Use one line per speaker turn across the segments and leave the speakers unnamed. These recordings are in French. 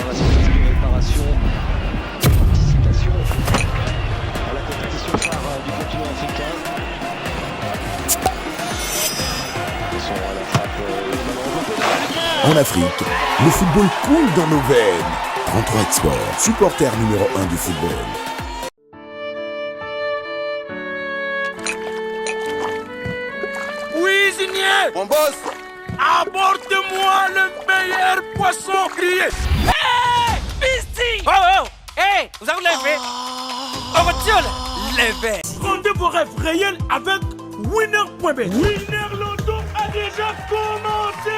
préparation, préparation, participation à la compétition phare du continent africain. Ils sont à la frappe.
En Afrique, le football coule dans nos veines. 33 Export, supporter numéro 1 du football.
Cuisinier,
mon boss,
apporte-moi le meilleur poisson grillé. Hey, Pisty. Oh, oh, hey, vous avez levé. Oh, votre levé. Rendez vos rêves réels avec Winner.bet. Winner Lotto a déjà commencé.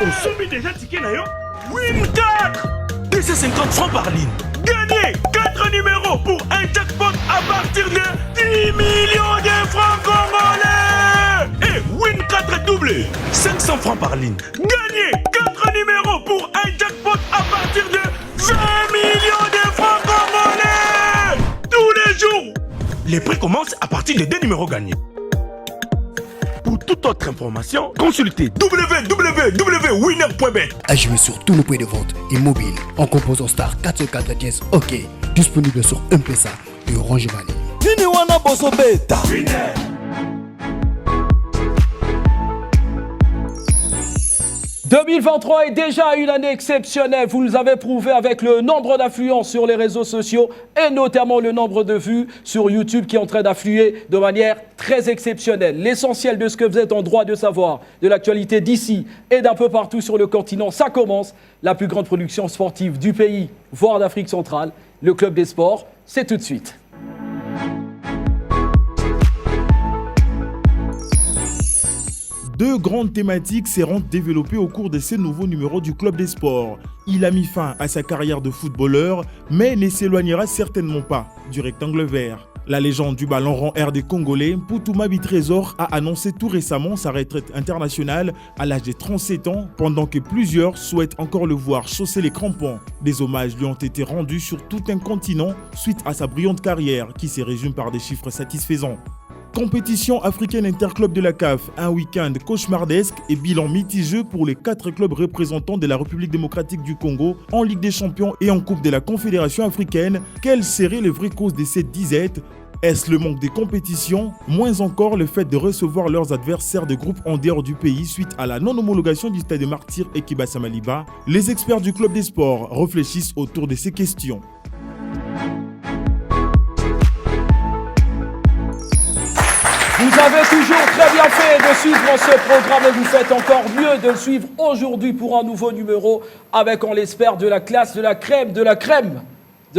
Au sommet déjà ticket d'ailleurs. Win 4 250 francs par ligne. Gagnez 4 numéros pour un jackpot à partir de 10 millions de francs congolais. Et Win 4 doublé 500 francs par ligne. Gagnez 4 numéros pour un jackpot à partir de 20 millions de francs congolais. Tous les jours. Les prix commencent à partir de 2 numéros gagnés. Pour toute autre information, consultez www.winner.bet.
À jouer sur tous nos points de vente et mobiles en composant star 404 dièse OK. Disponible sur M-Pesa et Orange Money.
Nini wana boso beta.
Winner.
2023 est déjà une année exceptionnelle. Vous nous avez prouvé avec le nombre d'affluents sur les réseaux sociaux et notamment le nombre de vues sur YouTube qui est en train d'affluer de manière très exceptionnelle. L'essentiel de ce que vous êtes en droit de savoir, de l'actualité d'ici et d'un peu partout sur le continent, ça commence. La plus grande production sportive du pays, voire d'Afrique centrale, le Club des Sports, c'est tout de suite.
Deux grandes thématiques seront développées au cours de ces nouveaux numéros du Club des Sports. Il a mis fin à sa carrière de footballeur, mais ne s'éloignera certainement pas du rectangle vert. La légende du ballon rond RD congolais, Mpoutouma Trésor, a annoncé tout récemment sa retraite internationale à l'âge de 37 ans, pendant que plusieurs souhaitent encore le voir chausser les crampons. Des hommages lui ont été rendus sur tout un continent suite à sa brillante carrière qui se résume par des chiffres satisfaisants. Compétition africaine interclub de la CAF, un week-end cauchemardesque et bilan mitigeux pour les 4 clubs représentants de la République démocratique du Congo en Ligue des Champions et en Coupe de la Confédération africaine. Quelles seraient les vraies causes de cette disette ? Est-ce le manque de compétition ? Moins encore le fait de recevoir leurs adversaires de groupe en dehors du pays suite à la non-homologation du stade de Martyr et Kibasa Maliba ? Les experts du Club des Sports réfléchissent autour de ces questions.
Vous avez toujours très bien fait de suivre ce programme et vous faites encore mieux de le suivre aujourd'hui pour un nouveau numéro avec, on l'espère, de la classe, de la crème de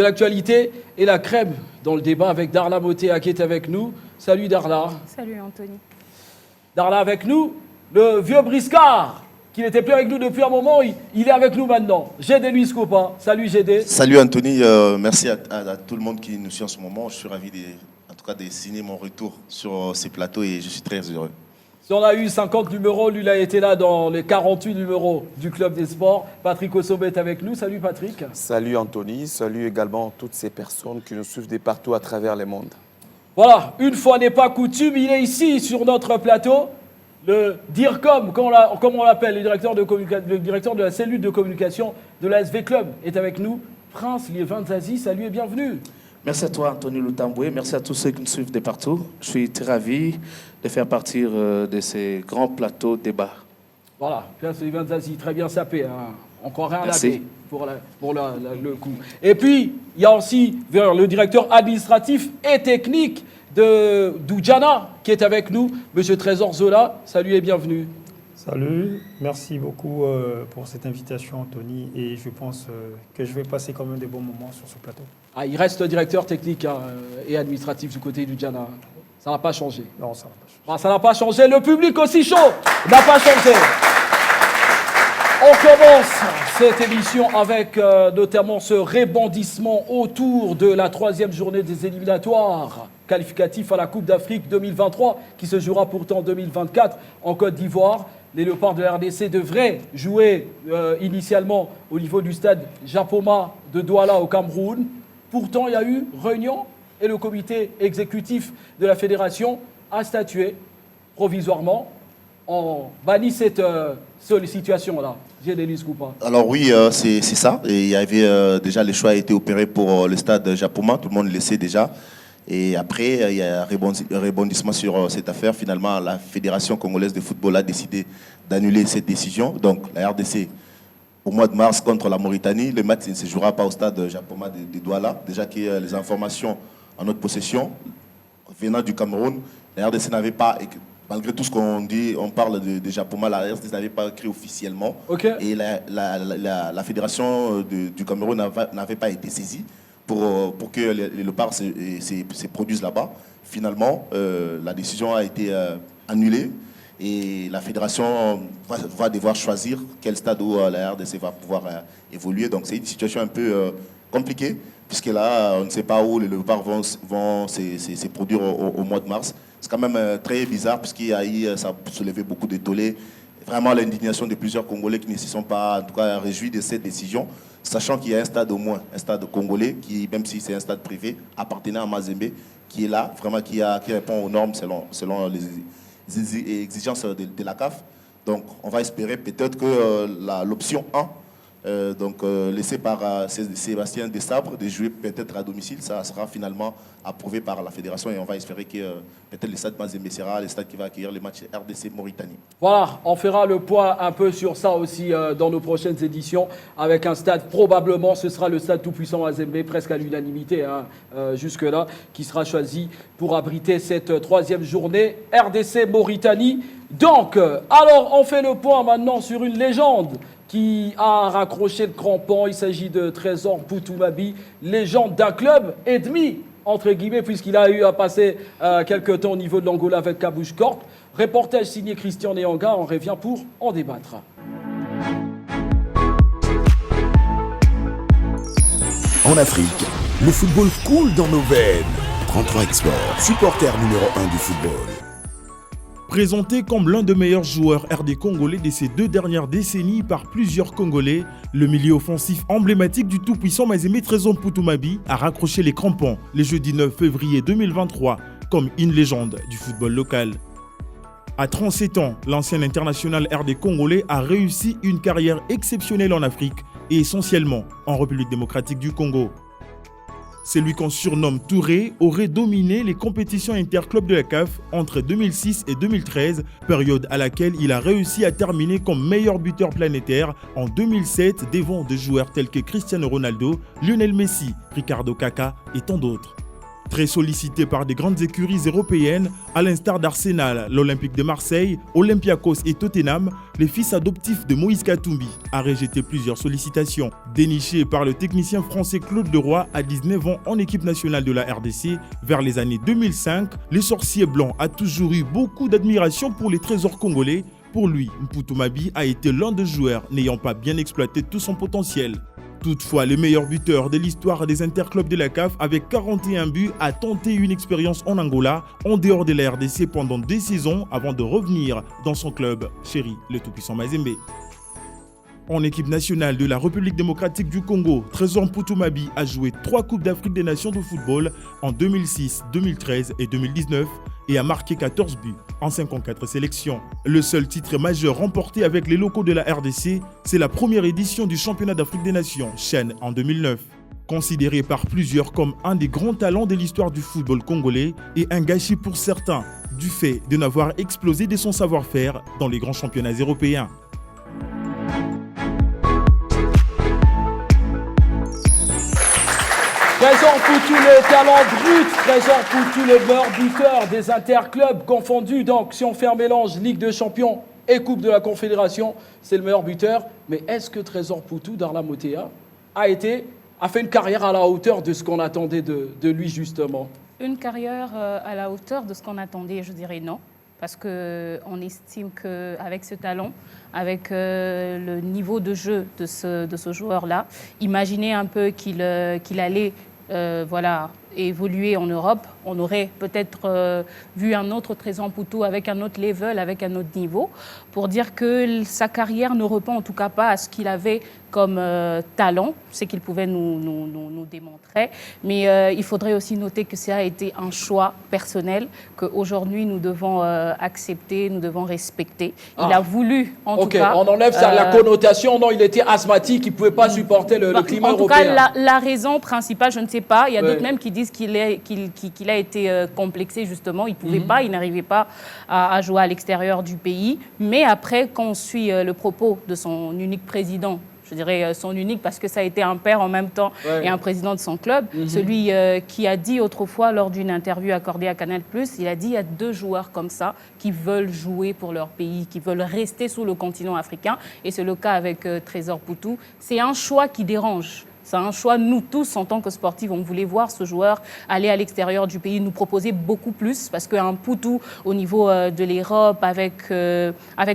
l'actualité et la crème dans le débat avec Darla Motea qui est avec nous. Salut Darla.
Salut Anthony.
Darla avec nous, le vieux briscard qui n'était plus avec nous depuis un moment, il est avec nous maintenant. GD Luis Copa. Salut GD.
Salut Anthony, merci à tout le monde qui nous suit en ce moment. Je suis ravi de signer mon retour sur ces plateaux et je suis très heureux.
Si on a eu 50 numéros, lui il a été là dans les 48 numéros du Club des Sports. Patrick Ossobe est avec nous. Salut Patrick.
Salut Anthony, salut également toutes ces personnes qui nous suivent de partout à travers le monde.
Voilà, une fois n'est pas coutume, il est ici sur notre plateau. Le DIRCOM, comme on l'appelle, le directeur de la cellule de communication de la SV Club est avec nous. Prince Liévin Zazie, salut et bienvenue.
Merci à toi, Anthony Lutamboué. Merci à tous ceux qui nous suivent de partout. Je suis très ravi de faire partie de ces grands plateaux débats.
Voilà, Prince Liévin Zazie, très bien sapé. Hein. On croirait un
Merci.
labé pour le coup. Et puis, il y a aussi le directeur administratif et technique d'Oudjana qui est avec nous, M. Trésor Zola. Salut et bienvenue.
Salut, merci beaucoup pour cette invitation, Anthony. Et je pense que je vais passer quand même des bons moments sur ce plateau.
Ah, il reste directeur technique et administratif du côté du Djana. Ça n'a pas changé.
Non, ça n'a pas changé.
Ah, ça n'a pas changé. Le public aussi chaud n'a pas changé. On commence cette émission avec notamment ce rebondissement autour de la 3e journée des éliminatoires qualificatifs à la Coupe d'Afrique 2023 qui se jouera pourtant en 2024 en Côte d'Ivoire. Les Léopards de la RDC devraient jouer initialement au niveau du stade Japoma de Douala au Cameroun. Pourtant, il y a eu réunion et le comité exécutif de la fédération a statué provisoirement on bannit cette situation-là. J'ai des listes ou pas?
Alors oui, c'est ça. Et il y avait déjà les choix a été opérés pour le stade Japoma, tout le monde le sait déjà. Et après, il y a un rebondissement sur cette affaire. Finalement, la Fédération congolaise de football a décidé d'annuler cette décision. Donc la RDC, au mois de mars contre la Mauritanie, le match ne se jouera pas au stade Japoma de Douala. Déjà que les informations en notre possession, venant du Cameroun, la RDC n'avait pas, malgré tout ce qu'on dit, on parle de Japoma, la RDC n'avait pas écrit officiellement.
Okay.
Et la Fédération du Cameroun n'avait pas été saisie pour que les léopards se produisent là-bas. Finalement, la décision a été annulée et la fédération va devoir choisir quel stade où la RDC va pouvoir évoluer. Donc c'est une situation un peu compliquée, puisque là, on ne sait pas où les léopards vont se produire au mois de mars. C'est quand même très bizarre, puisqu'il y a eu, ça a soulevé beaucoup de tollés. Vraiment l'indignation de plusieurs Congolais qui ne se sont pas, en tout cas, réjouis de cette décision, sachant qu'il y a un stade au moins, un stade congolais, qui, même si c'est un stade privé, appartenant à Mazembe, qui est là, vraiment qui répond aux normes selon les exigences de la CAF. Donc on va espérer peut-être que l'option 1, laissée par Sébastien Desabre, de jouer peut-être à domicile, ça sera finalement approuvé par la fédération et on va espérer que peut-être le stade Mazembe sera le stade qui va accueillir les matchs RDC Mauritanie.
Voilà, on fera le point un peu sur ça aussi dans nos prochaines éditions avec un stade, probablement ce sera le stade tout-puissant Mazembe, presque à l'unanimité jusque-là, qui sera choisi pour abriter cette troisième journée RDC Mauritanie. Donc, alors on fait le point maintenant sur une légende qui a raccroché le crampon. Il s'agit de Trésor Mpoutou-Mabi, légende d'un club et demi, entre guillemets, puisqu'il a eu à passer quelques temps au niveau de l'Angola avec Kabouche Corp. Reportage signé Christian Néanga, on revient pour en débattre.
En Afrique, le football coule dans nos veines. 33 Export, supporter numéro 1 du football.
Présenté comme l'un des meilleurs joueurs RD congolais de ces 2 dernières décennies par plusieurs Congolais, le milieu offensif emblématique du tout-puissant Mazembe Trésor Mpoutou-Mabi a raccroché les crampons le jeudi 9 février 2023 comme une légende du football local. À 37 ans, l'ancien international RD congolais a réussi une carrière exceptionnelle en Afrique et essentiellement en République démocratique du Congo. Celui qu'on surnomme Touré aurait dominé les compétitions interclubs de la CAF entre 2006 et 2013, période à laquelle il a réussi à terminer comme meilleur buteur planétaire en 2007 devant des joueurs tels que Cristiano Ronaldo, Lionel Messi, Ricardo Kaka et tant d'autres. Très sollicité par des grandes écuries européennes, à l'instar d'Arsenal, l'Olympique de Marseille, Olympiakos et Tottenham, le fils adoptif de Moïse Katumbi a rejeté plusieurs sollicitations. Déniché par le technicien français Claude Leroy à 19 ans en équipe nationale de la RDC, vers les années 2005, le sorcier blanc a toujours eu beaucoup d'admiration pour les trésors congolais. Pour lui, Mpoutou-Mabi a été l'un des joueurs n'ayant pas bien exploité tout son potentiel. Toutefois, le meilleur buteur de l'histoire des interclubs de la CAF avec 41 buts a tenté une expérience en Angola, en dehors de la RDC pendant 2 saisons avant de revenir dans son club chéri, le tout-puissant Mazembe. En équipe nationale de la République démocratique du Congo, Trésor Mpoutou-Mabi a joué 3 Coupes d'Afrique des Nations de football en 2006, 2013 et 2019 et a marqué 14 buts en 54 sélections. Le seul titre majeur remporté avec les locaux de la RDC, c'est la première édition du championnat d'Afrique des Nations, CHAN, en 2009. Considéré par plusieurs comme un des grands talents de l'histoire du football congolais et un gâchis pour certains, du fait de n'avoir explosé de son savoir-faire dans les grands championnats européens.
Trésor Mpoutou, le talent brut, Trésor Mpoutou, le meilleur buteur des interclubs confondus. Donc, si on fait un mélange Ligue des Champions et Coupe de la Confédération, c'est le meilleur buteur. Mais est-ce que Trésor Mpoutou, Darla Motea, a fait une carrière à la hauteur de ce qu'on attendait de lui, justement?
Une carrière à la hauteur de ce qu'on attendait, je dirais non. Parce qu'on estime qu'avec ce talent, avec le niveau de jeu de ce joueur-là, imaginez un peu qu'il allait évolué en Europe, on aurait peut-être vu un autre Trésor Poutou avec un autre level, avec un autre niveau, pour dire que sa carrière ne répond en tout cas pas à ce qu'il avait comme talent, ce qu'il pouvait nous démontrer. Mais il faudrait aussi noter que ça a été un choix personnel qu'aujourd'hui nous devons accepter, nous devons respecter. Il a voulu, en tout cas...
On enlève ça, la connotation. Non, il était asthmatique, il ne pouvait pas supporter le climat européen.
En tout cas, la raison principale, je ne sais pas. Il y a d'autres même qui disent qu'il a été complexé, justement. Il ne pouvait pas, il n'arrivait pas à jouer à l'extérieur du pays. Mais après, quand on suit le propos de son unique président, je dirais son unique parce que ça a été un père en même temps et un président de son club. Celui qui a dit autrefois lors d'une interview accordée à Canal+, il a dit il y a 2 joueurs comme ça qui veulent jouer pour leur pays, qui veulent rester sous le continent africain. Et c'est le cas avec Trésor Poutou. C'est un choix qui dérange. C'est un choix, nous tous, en tant que sportifs, on voulait voir ce joueur aller à l'extérieur du pays, nous proposer beaucoup plus, parce qu'un Poutou, au niveau de l'Europe, avec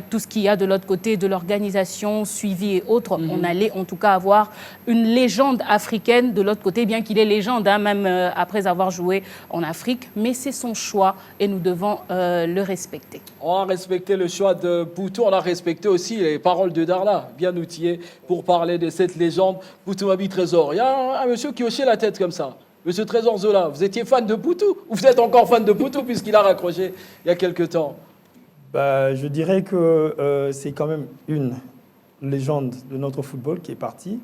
tout ce qu'il y a de l'autre côté, de l'organisation, suivi et autres, on allait en tout cas avoir une légende africaine de l'autre côté, bien qu'il est légende, hein, même après avoir joué en Afrique, mais c'est son choix et nous devons le respecter.
On a respecté le choix de Poutou, on a respecté aussi les paroles de Darla, bien outillé pour parler de cette légende Poutou Mabi Trésor. Il y a un monsieur qui hochait la tête comme ça. Monsieur Trésor Zola, vous étiez fan de Poutou ou vous êtes encore fan de Poutou puisqu'il a raccroché il y a quelques temps?
Je dirais que c'est quand même une légende de notre football qui est partie,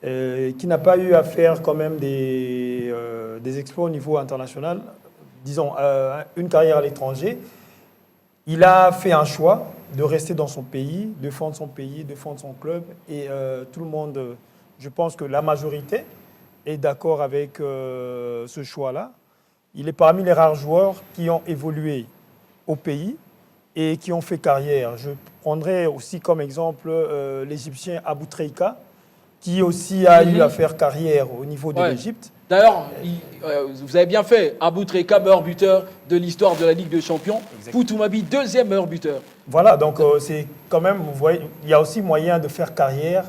qui n'a pas eu à faire quand même des exploits au niveau international, disons une carrière à l'étranger. Il a fait un choix de rester dans son pays, défendre son pays, défendre son club et tout le monde... Je pense que la majorité est d'accord avec ce choix-là. Il est parmi les rares joueurs qui ont évolué au pays et qui ont fait carrière. Je prendrais aussi comme exemple l'Égyptien Abou Treika, qui aussi a eu à faire carrière au niveau de l'Égypte.
D'ailleurs, vous avez bien fait. Abou Treika, meilleur buteur de l'histoire de la Ligue des Champions. Poutou Mabi, 2e meilleur buteur.
Voilà, donc c'est quand même, vous voyez, il y a aussi moyen de faire carrière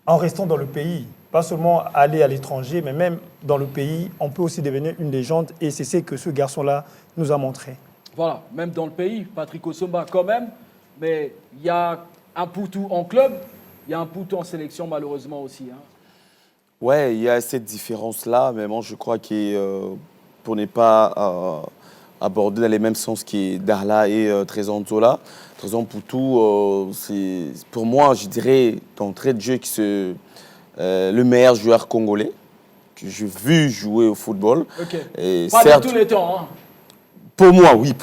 en restant dans le pays. Pas seulement aller à l'étranger, mais même dans le pays, on peut aussi devenir une légende. Et c'est ce que ce garçon-là nous a montré.
Voilà, même dans le pays, Patrick Osomba quand même. Mais il y a un Poutou en club, il y a un Poutou en sélection malheureusement aussi. Hein.
Ouais, il y a cette différence-là. Mais moi, je crois que pour ne pas aborder dans les mêmes sens que Darla et Trésor Zola, Trésor Poutou, c'est pour moi, je dirais, d'entrée de jeu, le meilleur joueur congolais que j'ai vu jouer au football. Et
pas
certes,
de tous les temps. Hein.
Pour moi, oui.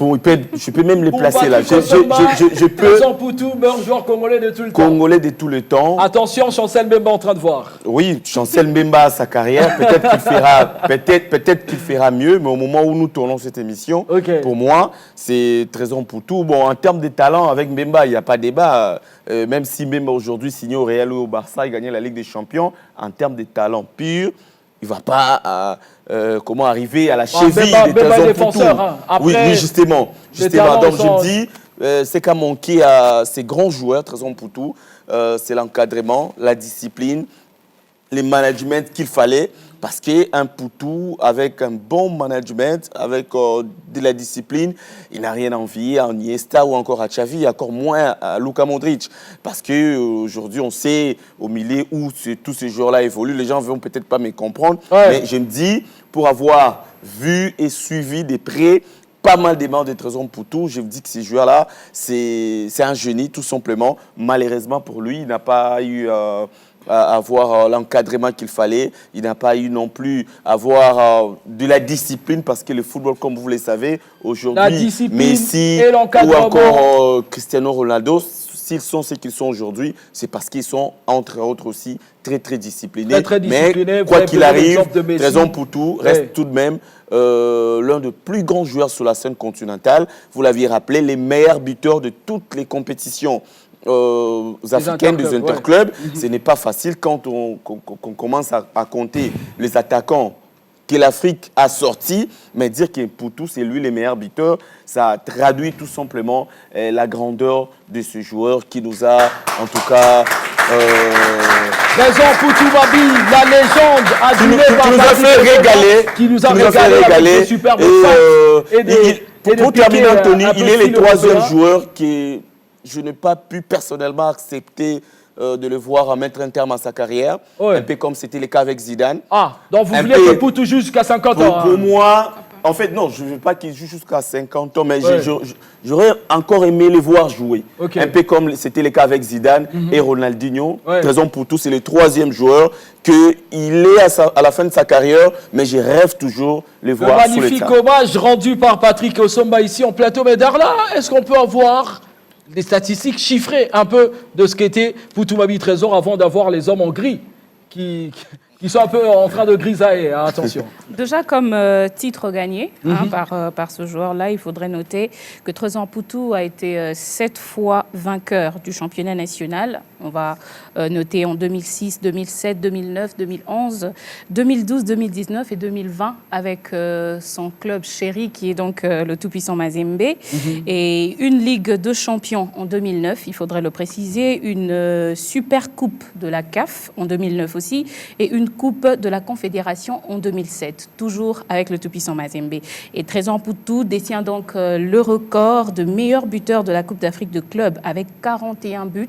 Je peux même les placer là.
Je peux. Trésor Poutou, meilleur joueur congolais de tout le temps.
Congolais de tout le temps.
Attention, Chancel Mbemba en train de voir.
Oui, Chancel Mbemba, sa carrière, peut-être qu'il fera mieux, mais au moment où nous tournons cette émission, pour moi, c'est Trésor Poutou. Bon, en termes de talent, avec Mbemba, il n'y a pas de débat. Même si Mbemba aujourd'hui signé au Real ou au Barça, il gagnait la Ligue des Champions, en termes de talent pur, il ne va pas arriver à la cheville de Trésor Poutou. Hein. Oui, justement. Donc je dis, c'est qu'à manquer à ces grands joueurs, Trésor Poutou, c'est l'encadrement, la discipline, les managements qu'il fallait. Parce qu'un Poutou, avec un bon management, avec de la discipline, il n'a rien à envier à Iniesta ou encore à Xavi, encore moins à Luka Modric. Parce qu'aujourd'hui, on sait au milieu où tous ces joueurs-là évoluent, les gens ne vont peut-être pas me comprendre, mais je me dis, pour avoir vu et suivi de près pas mal des membres de Trésor Poutou, je me dis que ces joueurs-là, c'est un génie, tout simplement. Malheureusement pour lui, il n'a pas eu... à avoir l'encadrement qu'il fallait. Il n'a pas eu non plus à avoir de la discipline parce que le football, comme vous le savez, aujourd'hui, Messi ou encore Cristiano Ronaldo, s'ils sont ce qu'ils sont aujourd'hui, c'est parce qu'ils sont, entre autres aussi, très, très disciplinés. Mais quoi qu'il arrive, Trésor Poutou reste tout de même l'un des plus grands joueurs sur la scène continentale. Vous l'aviez rappelé, les meilleurs buteurs de toutes les compétitions africaines des interclubs. Ce n'est pas facile quand on commence à compter les attaquants que l'Afrique a sortis, mais dire que Poutou, c'est lui le meilleur buteur, ça traduit tout simplement la grandeur de ce joueur qui nous a, en tout cas,
Trésor Poutou-Babi, la légende adulée par
qui nous a fait régaler.
Qui nous a régalé avec des superbes
pour terminer, Anthony, il est le troisième joueur qui je n'ai pas pu personnellement accepter de le voir mettre un terme à sa carrière, un peu comme c'était le cas avec Zidane.
Ah, donc vous voulez que Poutou joue jusqu'à 50 ans?
Pour moi, en fait, non, je ne veux pas qu'il joue jusqu'à 50 ans, mais j'aurais encore aimé le voir jouer. Un peu comme c'était le cas avec Zidane et Ronaldinho. Raison pour tout, c'est le troisième joueur qu'il est à la fin de sa carrière, mais je rêve toujours de le voir sur le
magnifique
terrain.
hommage rendu par Patrick Osomba ici en plateau. Mais Darla, est-ce qu'on peut avoir des statistiques chiffrées un peu de ce qu'était Poutou-Babi Trésor avant d'avoir les hommes en gris qui sont un peu en train de grisailler, hein, attention.
Déjà, comme titre gagné par ce joueur-là, il faudrait noter que Trésor Poutou a été 7 fois vainqueur du championnat national. On va noter en 2006, 2007, 2009, 2011, 2012, 2019 et 2020 avec son club chéri qui est donc le tout-puissant Mazembe. Et une Ligue de champions en 2009, il faudrait le préciser, une super coupe de la CAF en 2009 aussi et une Coupe de la Confédération en 2007, toujours avec le tout-puissant Mazembe. Et Trésor Poutou détient donc le record de meilleur buteur de la Coupe d'Afrique de club avec 41 buts.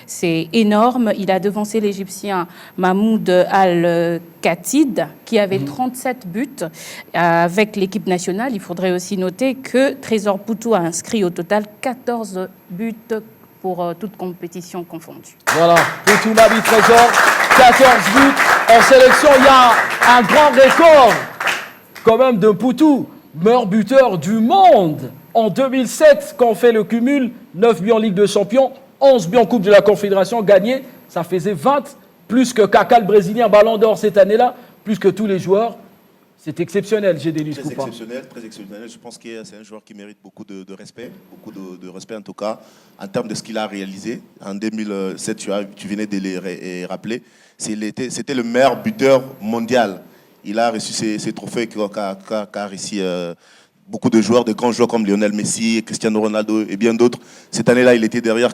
C'est énorme. Il a devancé l'Égyptien Mahmoud Al-Khatid qui avait 37 buts avec l'équipe nationale. Il faudrait aussi noter que Trésor Poutou a inscrit au total 14 buts pour toute compétition confondue.
Voilà, Poutou-Babi Trésor, 14 buts en sélection. Il y a un grand record quand même de Poutou, meilleur buteur du monde. En 2007, quand on fait le cumul, 9 buts en Ligue de Champions, 11 buts en Coupe de la Confédération gagnés, ça faisait 20, plus que Kaka le Brésilien, Ballon d'Or cette année-là, plus que tous les joueurs. C'est exceptionnel, j'ai des luttes.
Très exceptionnel. Je pense que c'est un joueur qui mérite beaucoup de respect, de respect en tout cas, en termes de ce qu'il a réalisé. En 2007, tu venais de les rappeler, c'était le meilleur buteur mondial. Il a reçu ces trophées qu'a réussi beaucoup de joueurs, de grands joueurs comme Lionel Messi, Cristiano Ronaldo et bien d'autres. Cette année-là, il était devant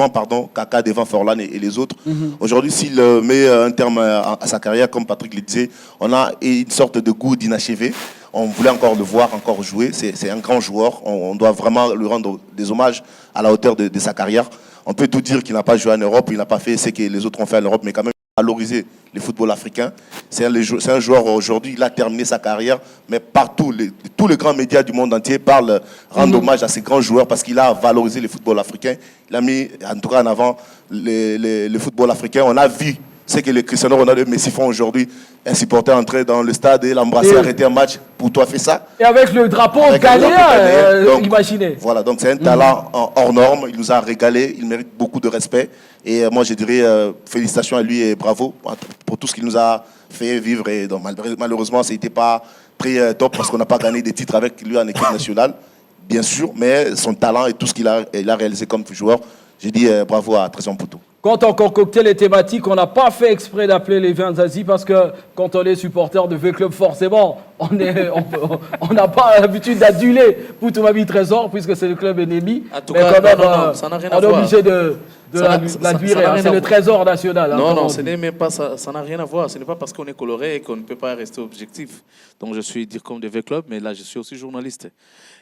Kaka, devant Forlan et les autres. Aujourd'hui, s'il met un terme à sa carrière, comme Patrick le disait, on a une sorte de goût d'inachevé. On voulait encore le voir, encore jouer. C'est un grand joueur. On doit vraiment lui rendre des hommages à la hauteur de sa carrière. On peut tout dire qu'il n'a pas joué en Europe, il n'a pas fait ce que les autres ont fait en Europe, mais quand même valoriser le football africain. C'est un joueur aujourd'hui, il a terminé sa carrière, mais partout, tous les grands médias du monde entier rendent hommage à ces grands joueurs parce qu'il a valorisé le football africain. Il a mis en tout cas en avant le football africain. On a vu ce que les Cristiano Ronaldo et Messi font aujourd'hui. Un supporter entrer dans le stade et l'embrasser, arrêter un match. Pour toi, fait ça.
Et avec le drapeau ghanéen, imaginez.
Voilà, donc c'est un talent hors norme. Il nous a régalé. Il mérite beaucoup de respect. Et moi, je dirais félicitations à lui et bravo pour tout ce qu'il nous a fait vivre. Et donc, malheureusement, ça n'était pas très top parce qu'on n'a pas gagné des titres avec lui en équipe nationale, bien sûr. Mais son talent et tout ce qu'il a réalisé comme joueur, j'ai dit bravo à Trésor Poutou.
Quand on concoctait les thématiques, on n'a pas fait exprès d'appeler les Vins d'Asie parce que quand on est supporter de V-Club, forcément, on n'a pas l'habitude d'aduler Poutou-Babi Trésor puisque c'est le club ennemi.
En tout cas, quand même, ça n'a rien à voir.
On est obligé de l'admirer. C'est le trésor national.
Non, ce n'est même pas ça. Ça n'a rien à voir. Ce n'est pas parce qu'on est coloré qu'on ne peut pas rester objectif. Donc je suis dire comme de V-Club, mais là je suis aussi journaliste.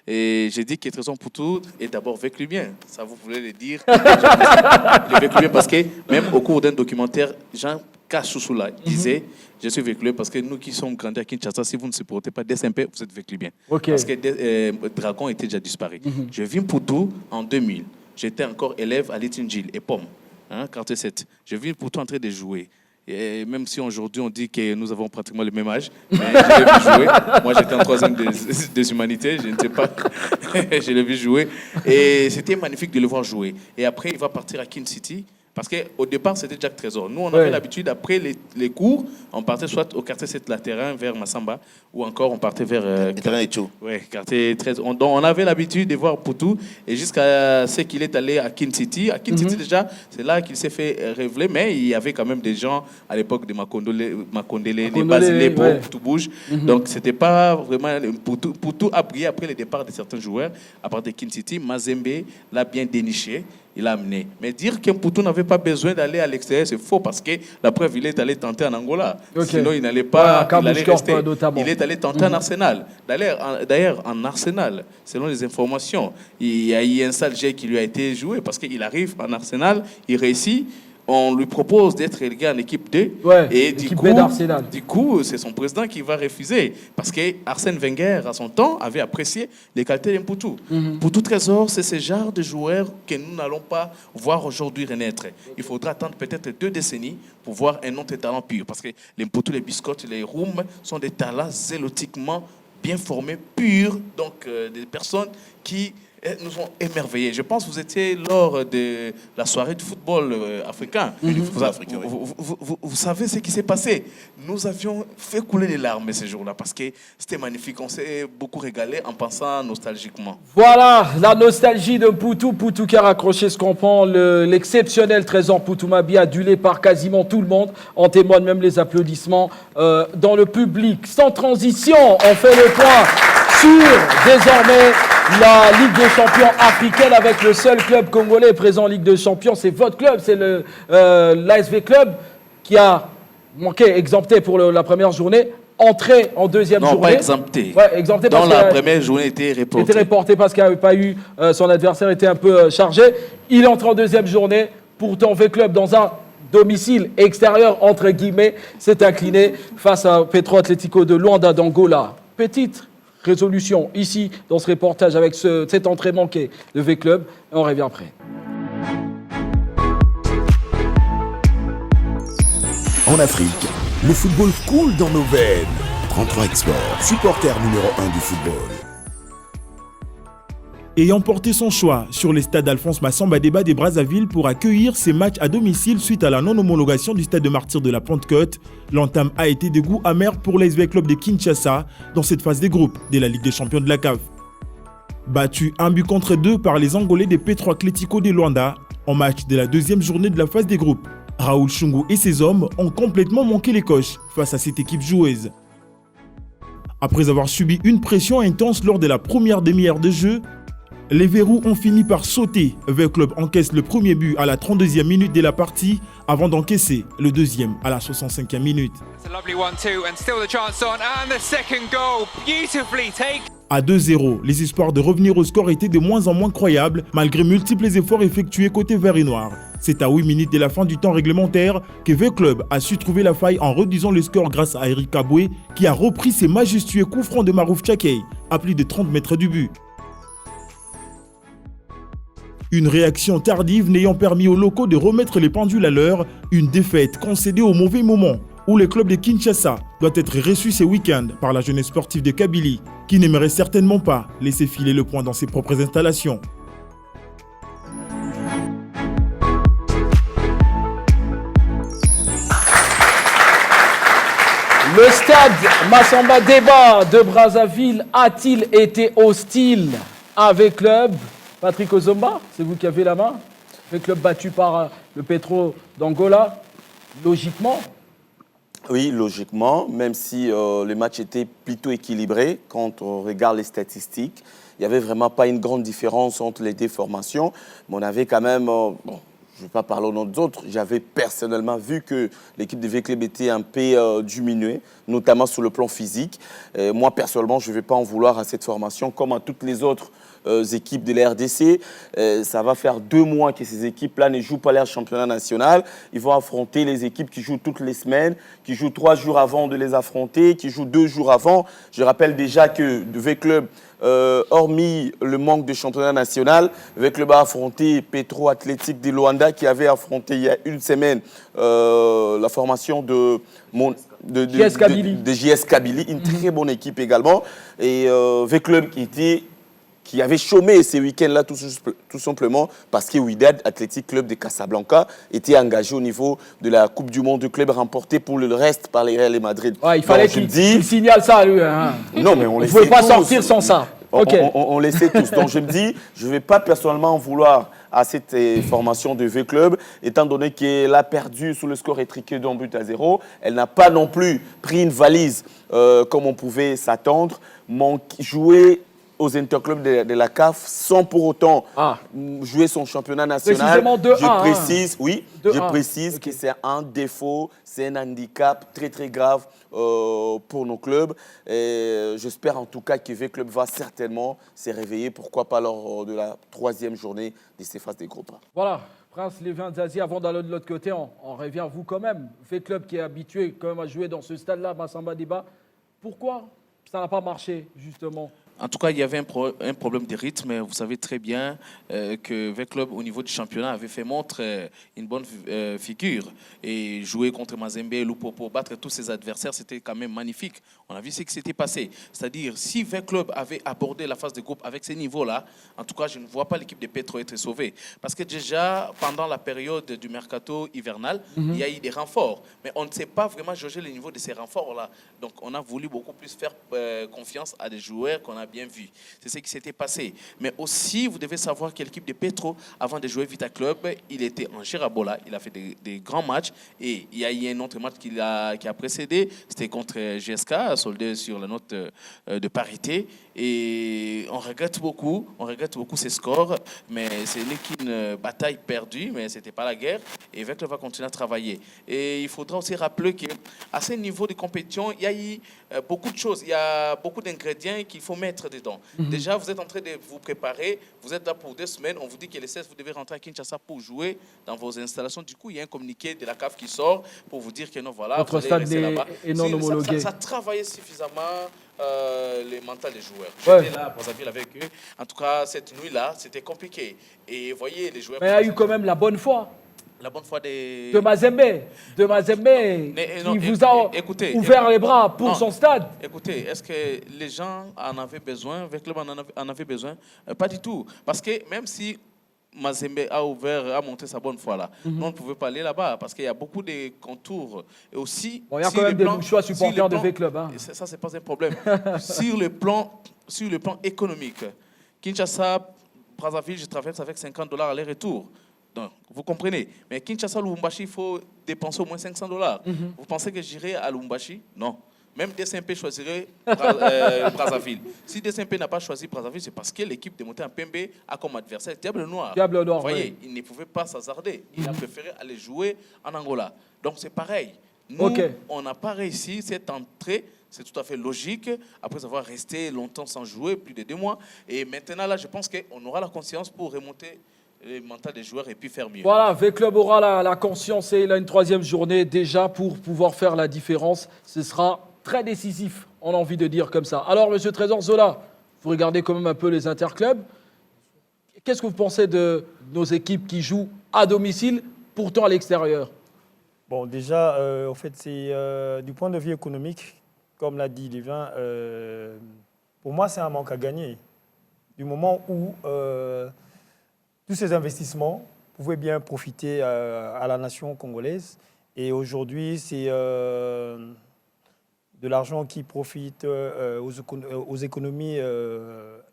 Et j'ai dit que Trésor Poutou est d'abord véclubien. Ça, vous voulez le dire. Le véclubien parce que même au cours d'un documentaire, Jean Kachouchoula disait je suis véclubien parce que nous qui sommes grandis à Kinshasa, si vous ne supportez pas DSMP, vous êtes véclubien. Parce que Dragon était déjà disparu. Je viens Poutou en 2000. J'étais encore élève à Litingil et Pomme, quartier 7. Je viens Poutou en train de jouer. Et même si aujourd'hui on dit que nous avons pratiquement le même âge, mais je l'ai vu jouer. Moi j'étais en 3e des humanités, je ne sais pas, je l'ai vu jouer. Et c'était magnifique de le voir jouer. Et après il va partir à Kin City. Parce qu'au départ, c'était Jack Trésor. Nous, on avait l'habitude, après les cours, on partait soit au quartier 7 Latéran, vers Massamba, ou encore on partait vers... quartier 13. Donc, on avait l'habitude de voir Poutou, et jusqu'à ce qu'il est allé à Kin City. À Kin City, déjà, c'est là qu'il s'est fait révéler, mais il y avait quand même des gens, à l'époque de Makondele, des Basilés, pour Tout Bouge. Donc, c'était pas vraiment... Poutou a brillé après le départ de certains joueurs, à part de Kin City. Mazembe l'a bien déniché. il a amené. Mais dire qu'Mputu n'avait pas besoin d'aller à l'extérieur, c'est faux parce que la preuve, il est allé tenter en Angola. Sinon, il n'allait pas. Il allait rester. Il est allé tenter en Arsenal. D'ailleurs, en Arsenal, selon les informations, il y a eu un sale jet qui lui a été joué parce qu'il arrive en Arsenal, il réussit. On lui propose d'être relégué en équipe 2 et du coup, c'est son président qui va refuser parce que Arsène Wenger, à son temps, avait apprécié les qualités d'Mputu. Pour tout Trésor, c'est ce genre de joueur que nous n'allons pas voir aujourd'hui renaître. Il faudra attendre peut-être 2 décennies pour voir un autre talent pur parce que les Mputu, les biscottes, les Roum sont des talents zélotiquement bien formés, purs, donc des personnes qui nous ont émerveillés. Je pense que vous étiez lors de la soirée du football africain. Vous savez ce qui s'est passé. Nous avions fait couler les larmes ce jour-là parce que c'était magnifique. On s'est beaucoup régalé en pensant nostalgiquement.
Voilà, la nostalgie de Mputu qui a raccroché ce qu'on prend, l'exceptionnel Trésor Mputu-Mabi adulé par quasiment tout le monde. En témoignent même les applaudissements dans le public. Sans transition, on fait le point sur désormais la Ligue des Champions africaine avec le seul club congolais présent en Ligue des Champions. C'est votre club, c'est l'ASV Club qui a manqué, exempté pour la première journée, entré en deuxième journée.
Non, pas exempté.
Ouais, exempté
dans
parce
la première journée était reporté.
Était reporté parce qu'il n'avait pas eu, son adversaire était un peu chargé. Il entre en deuxième journée. Pourtant, V Club dans un domicile extérieur, entre guillemets, s'est incliné face à Petro Atlético de Luanda d'Angola. Petite résolution ici dans ce reportage avec cet entrée manquée de V-Club. On revient après.
En Afrique, le football coule dans nos veines. 33 Export, supporter numéro 1 du football.
Ayant porté son choix sur les stades Alphonse Massamba Déba des Brazzaville pour accueillir ses matchs à domicile suite à la non-homologation du stade de Martyrs de la Pentecôte, l'entame a été de goût amer pour l'ASV Club de Kinshasa dans cette phase des groupes de la Ligue des Champions de la CAF. Battu 1-2 par les Angolais de Petro Atlético de Luanda en match de la deuxième journée de la phase des groupes, Raoul Chungu et ses hommes ont complètement manqué les coches face à cette équipe joueuse. Après avoir subi une pression intense lors de la première demi-heure de jeu, les verrous ont fini par sauter. V-Club encaisse le premier but à la 32e minute de la partie avant d'encaisser le deuxième à la 65e minute. À 2-0, les espoirs de revenir au score étaient de moins en moins croyables malgré multiples efforts effectués côté vert et noir. C'est à 8 minutes de la fin du temps réglementaire que V-Club a su trouver la faille en réduisant le score grâce à Eric Kaboué qui a repris ses majestueux coups francs de Marouf Tchakei à plus de 30 mètres du but. Une réaction tardive n'ayant permis aux locaux de remettre les pendules à l'heure, une défaite concédée au mauvais moment où le club de Kinshasa doit être reçu ce week-end par la jeunesse sportive de Kabylie, qui n'aimerait certainement pas laisser filer le point dans ses propres installations.
Le stade Massamba Déba de Brazzaville a-t-il été hostile avec club? Patrick Ozomba, c'est vous qui avez la main. Le club battu par le Petro d'Angola, logiquement.
Oui, logiquement, même si le match était plutôt équilibré quand on regarde les statistiques. Il n'y avait vraiment pas une grande différence entre les deux formations, mais on avait quand même... je ne vais pas parler au nom des autres, j'avais personnellement vu que l'équipe de V-Club était un peu diminuée, notamment sur le plan physique. Moi, personnellement, je ne vais pas en vouloir à cette formation, comme à toutes les autres équipes de la RDC. Ça va faire 2 mois que ces équipes-là ne jouent pas leur championnat national. Ils vont affronter les équipes qui jouent toutes les semaines, qui jouent 3 jours avant de les affronter, qui jouent 2 jours avant. Je rappelle déjà que le V-Club, hormis le manque de championnat national, V-Club a affronté Petro Athletic de Luanda qui avait affronté il y a une semaine la formation de JS Kabylie, une très bonne équipe également. Et V-Club qui avait chômé ces week-ends-là tout simplement parce que Wydad Athletic Club de Casablanca était engagé au niveau de la Coupe du Monde de club remportée pour le reste par les Real et Madrid.
Ouais, il fallait qu'il signale ça, lui. Hein.
Non, mais on ne
pouvait pas sortir sans ça.
On le sait tous. Donc je me dis, je ne vais pas personnellement en vouloir à cette formation de V-Club, étant donné qu'elle a perdu sous le score étriqué d'un but à 0. Elle n'a pas non plus pris une valise comme on pouvait s'attendre. Jouer aux interclubs de la CAF sans pour autant jouer son championnat national.
Précisément 2-1.
Je précise, je précise
Okay.
que c'est un défaut, c'est un handicap très très grave pour nos clubs. J'espère en tout cas que V-Club va certainement se réveiller, pourquoi pas lors de la 3e journée de ces phases des groupes.
Voilà, Prince Lévin Zazie, avant d'aller de l'autre côté, on revient à vous quand même. V-Club qui est habitué quand même à jouer dans ce stade-là, Massamba Diba. Pourquoi ça n'a pas marché, justement?
En tout cas, il y avait un problème de rythme. Vous savez très bien que V-Club, au niveau du championnat, avait fait montre une bonne figure. Et jouer contre Mazembe, Lupopo, battre tous ses adversaires, c'était quand même magnifique. On a vu ce qui s'était passé. C'est-à-dire, si V-Club avait abordé la phase de groupe avec ces niveaux-là, en tout cas, je ne vois pas l'équipe de Petro être sauvée. Parce que déjà, pendant la période du mercato hivernal, il y a eu des renforts. Mais on ne sait pas vraiment jauger le niveau de ces renforts-là. Donc, on a voulu beaucoup plus faire confiance à des joueurs qu'on a bien vu. C'est ce qui s'était passé. Mais aussi, vous devez savoir que l'équipe de Petro, avant de jouer Vita Club, il était en Girabola, il a fait des grands matchs et il y a eu un autre match qui a précédé, c'était contre GSK, soldé sur la note de parité. Et on regrette beaucoup ces scores, mais ce n'est qu'une bataille perdue, mais ce n'était pas la guerre. Et Vecle va continuer à travailler. Et il faudra aussi rappeler qu'à ce niveau de compétition, il y a eu beaucoup de choses, il y a beaucoup d'ingrédients qu'il faut mettre dedans. Déjà, vous êtes en train de vous préparer, vous êtes là pour 2 semaines, on vous dit que les 16, vous devez rentrer à Kinshasa pour jouer dans vos installations. Du coup, il y a un communiqué de la CAF qui sort pour vous dire que non, voilà,
votre
vous allez
stade
rester là-bas.
est non homologué.
Ça travaillait suffisamment les mentales des joueurs.
Ouais.
J'étais là, pour Brazzaville avec eux. En tout cas, cette nuit-là, c'était compliqué. Et vous voyez, les joueurs...
Mais il y a eu quand même la bonne foi.
La bonne foi des...
De Mazembe, qui vous a ouvert les bras pour son stade.
Écoutez, est-ce que les gens en avaient besoin, le club en avait besoin? Pas du tout. Parce que même si Mazembe a montré sa bonne foi là, nous on ne pouvait pas aller là-bas parce qu'il y a beaucoup de contours. Et aussi,
il y a quand même des choix supporters de V-Club.
Ça, c'est pas un problème. sur le plan économique, Kinshasa, Brazzaville, je traverse avec $50 aller-retour. Donc, vous comprenez. Mais Kinshasa, Lubumbashi, il faut dépenser au moins $500. Vous pensez que j'irai à Lubumbashi? Non. Même DSMP choisirait Brazzaville. Si DSMP n'a pas choisi Brazzaville, c'est parce que l'équipe de Monté en Pembe a comme adversaire Diable Noir.
Diable Noir,
vous voyez, il ne pouvait pas s'hasarder. Il a préféré aller jouer en Angola. Donc, c'est pareil. Nous, on n'a pas réussi cette entrée. C'est tout à fait logique, après avoir resté longtemps sans jouer, plus de 2 mois. Et maintenant, là, je pense qu'on aura la conscience pour remonter le mental des joueurs et puis faire mieux.
Voilà, V-Club aura la conscience et il a une 3e journée déjà pour pouvoir faire la différence. Ce sera très décisif, on a envie de dire comme ça. Alors, M. Trésor Zola, vous regardez quand même un peu les interclubs. Qu'est-ce que vous pensez de nos équipes qui jouent à domicile, pourtant à l'extérieur?
Bon, déjà, en fait, c'est du point de vue économique, comme l'a dit Lévin, pour moi, c'est un manque à gagner. Du moment où tous ces investissements pouvaient bien profiter à la nation congolaise. Et aujourd'hui, c'est de l'argent qui profite aux économies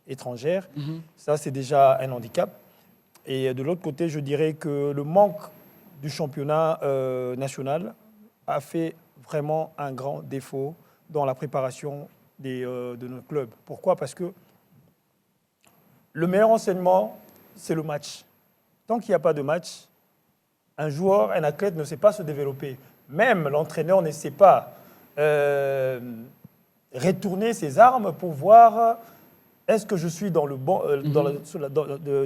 étrangères. Ça, c'est déjà un handicap. Et de l'autre côté, je dirais que le manque du championnat national a fait vraiment un grand défaut dans la préparation de nos clubs. Pourquoi? Parce que le meilleur enseignement, c'est le match. Tant qu'il n'y a pas de match, un joueur, un athlète ne sait pas se développer. Même l'entraîneur ne sait pas retourner ses armes pour voir est-ce que je suis dans le bon,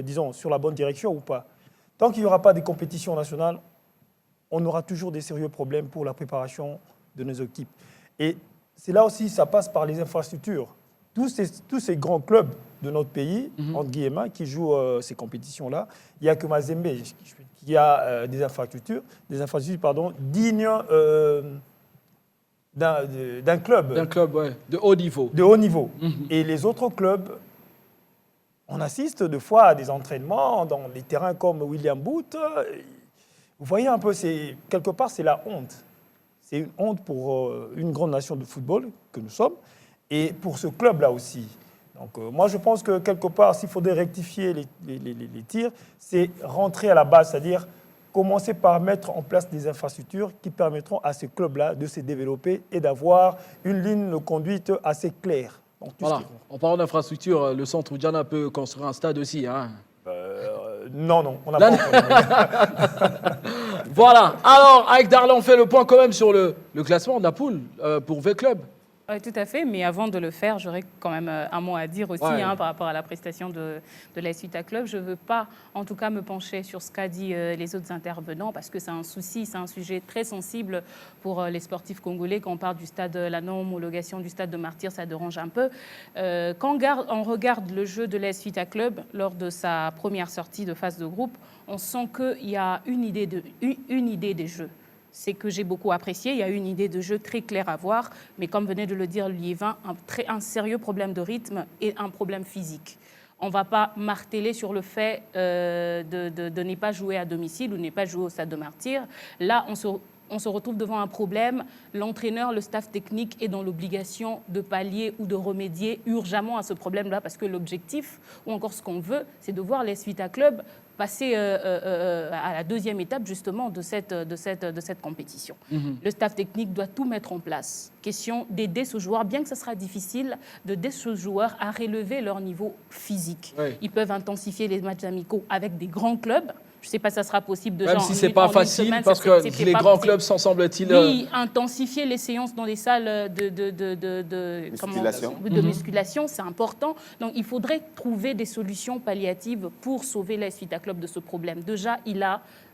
disons, sur la bonne direction ou pas. Tant qu'il n'y aura pas de compétition nationale, on aura toujours des sérieux problèmes pour la préparation de nos équipes. Et c'est là aussi, ça passe par les infrastructures. Tous ces grands clubs de notre pays, entre guillemets, qui jouent ces compétitions-là, il n'y a que Mazembe qui a des infrastructures dignes d'un club.
D'un club, ouais, de haut niveau.
De haut niveau. Et les autres clubs, on assiste de fois à des entraînements dans des terrains comme William Booth. Vous voyez un peu, quelque part, c'est la honte. C'est une honte pour une grande nation de football que nous sommes. Et pour ce club-là aussi. Donc, moi, je pense que quelque part, s'il faudrait rectifier les tirs, c'est rentrer à la base, c'est-à-dire commencer par mettre en place des infrastructures qui permettront à ce club-là de se développer et d'avoir une ligne de conduite assez claire.
Voilà. En parlant d'infrastructure, le centre Oudjana peut construire un stade aussi. Hein.
Non, on n'a pas encore.
Voilà. Alors, avec Darla, on fait le point quand même sur le classement de la poule pour V-Club.
Oui, tout à fait, mais avant de le faire, j'aurais quand même un mot à dire aussi par rapport à la prestation de l'AS Vita Club. Je ne veux pas, en tout cas, me pencher sur ce qu'a dit les autres intervenants, parce que c'est un souci, c'est un sujet très sensible pour les sportifs congolais. Quand on parle du stade, la non-homologation du stade de Martyrs, ça dérange un peu. Quand on regarde le jeu de l'AS Vita Club lors de sa première sortie de phase de groupe, on sent qu'il y a une idée des jeux. C'est que j'ai beaucoup apprécié. Il y a une idée de jeu très claire à voir, mais comme venait de le dire Liévin, un sérieux problème de rythme et un problème physique. On ne va pas marteler sur le fait de ne pas jouer à domicile ou ne pas jouer au stade de Martyrs. Là, on se retrouve devant un problème. L'entraîneur, le staff technique est dans l'obligation de pallier ou de remédier urgemment à ce problème-là, parce que l'objectif, ou encore ce qu'on veut, c'est de voir l'AS Vita Club passer à la deuxième étape justement de cette compétition. Le staff technique doit tout mettre en place. Question d'aider ce joueur, bien que ce sera difficile, d'aider ce joueur à relever leur niveau physique. Ils peuvent intensifier les matchs amicaux avec des grands clubs. Je ne sais pas si ça sera possible de
même si ce n'est pas facile, parce que les grands clubs, s'en semble-t-il...
Oui, intensifier les séances dans les salles de musculation, c'est important. Donc, il faudrait trouver des solutions palliatives pour sauver l'AS Vita Club de ce problème. Déjà,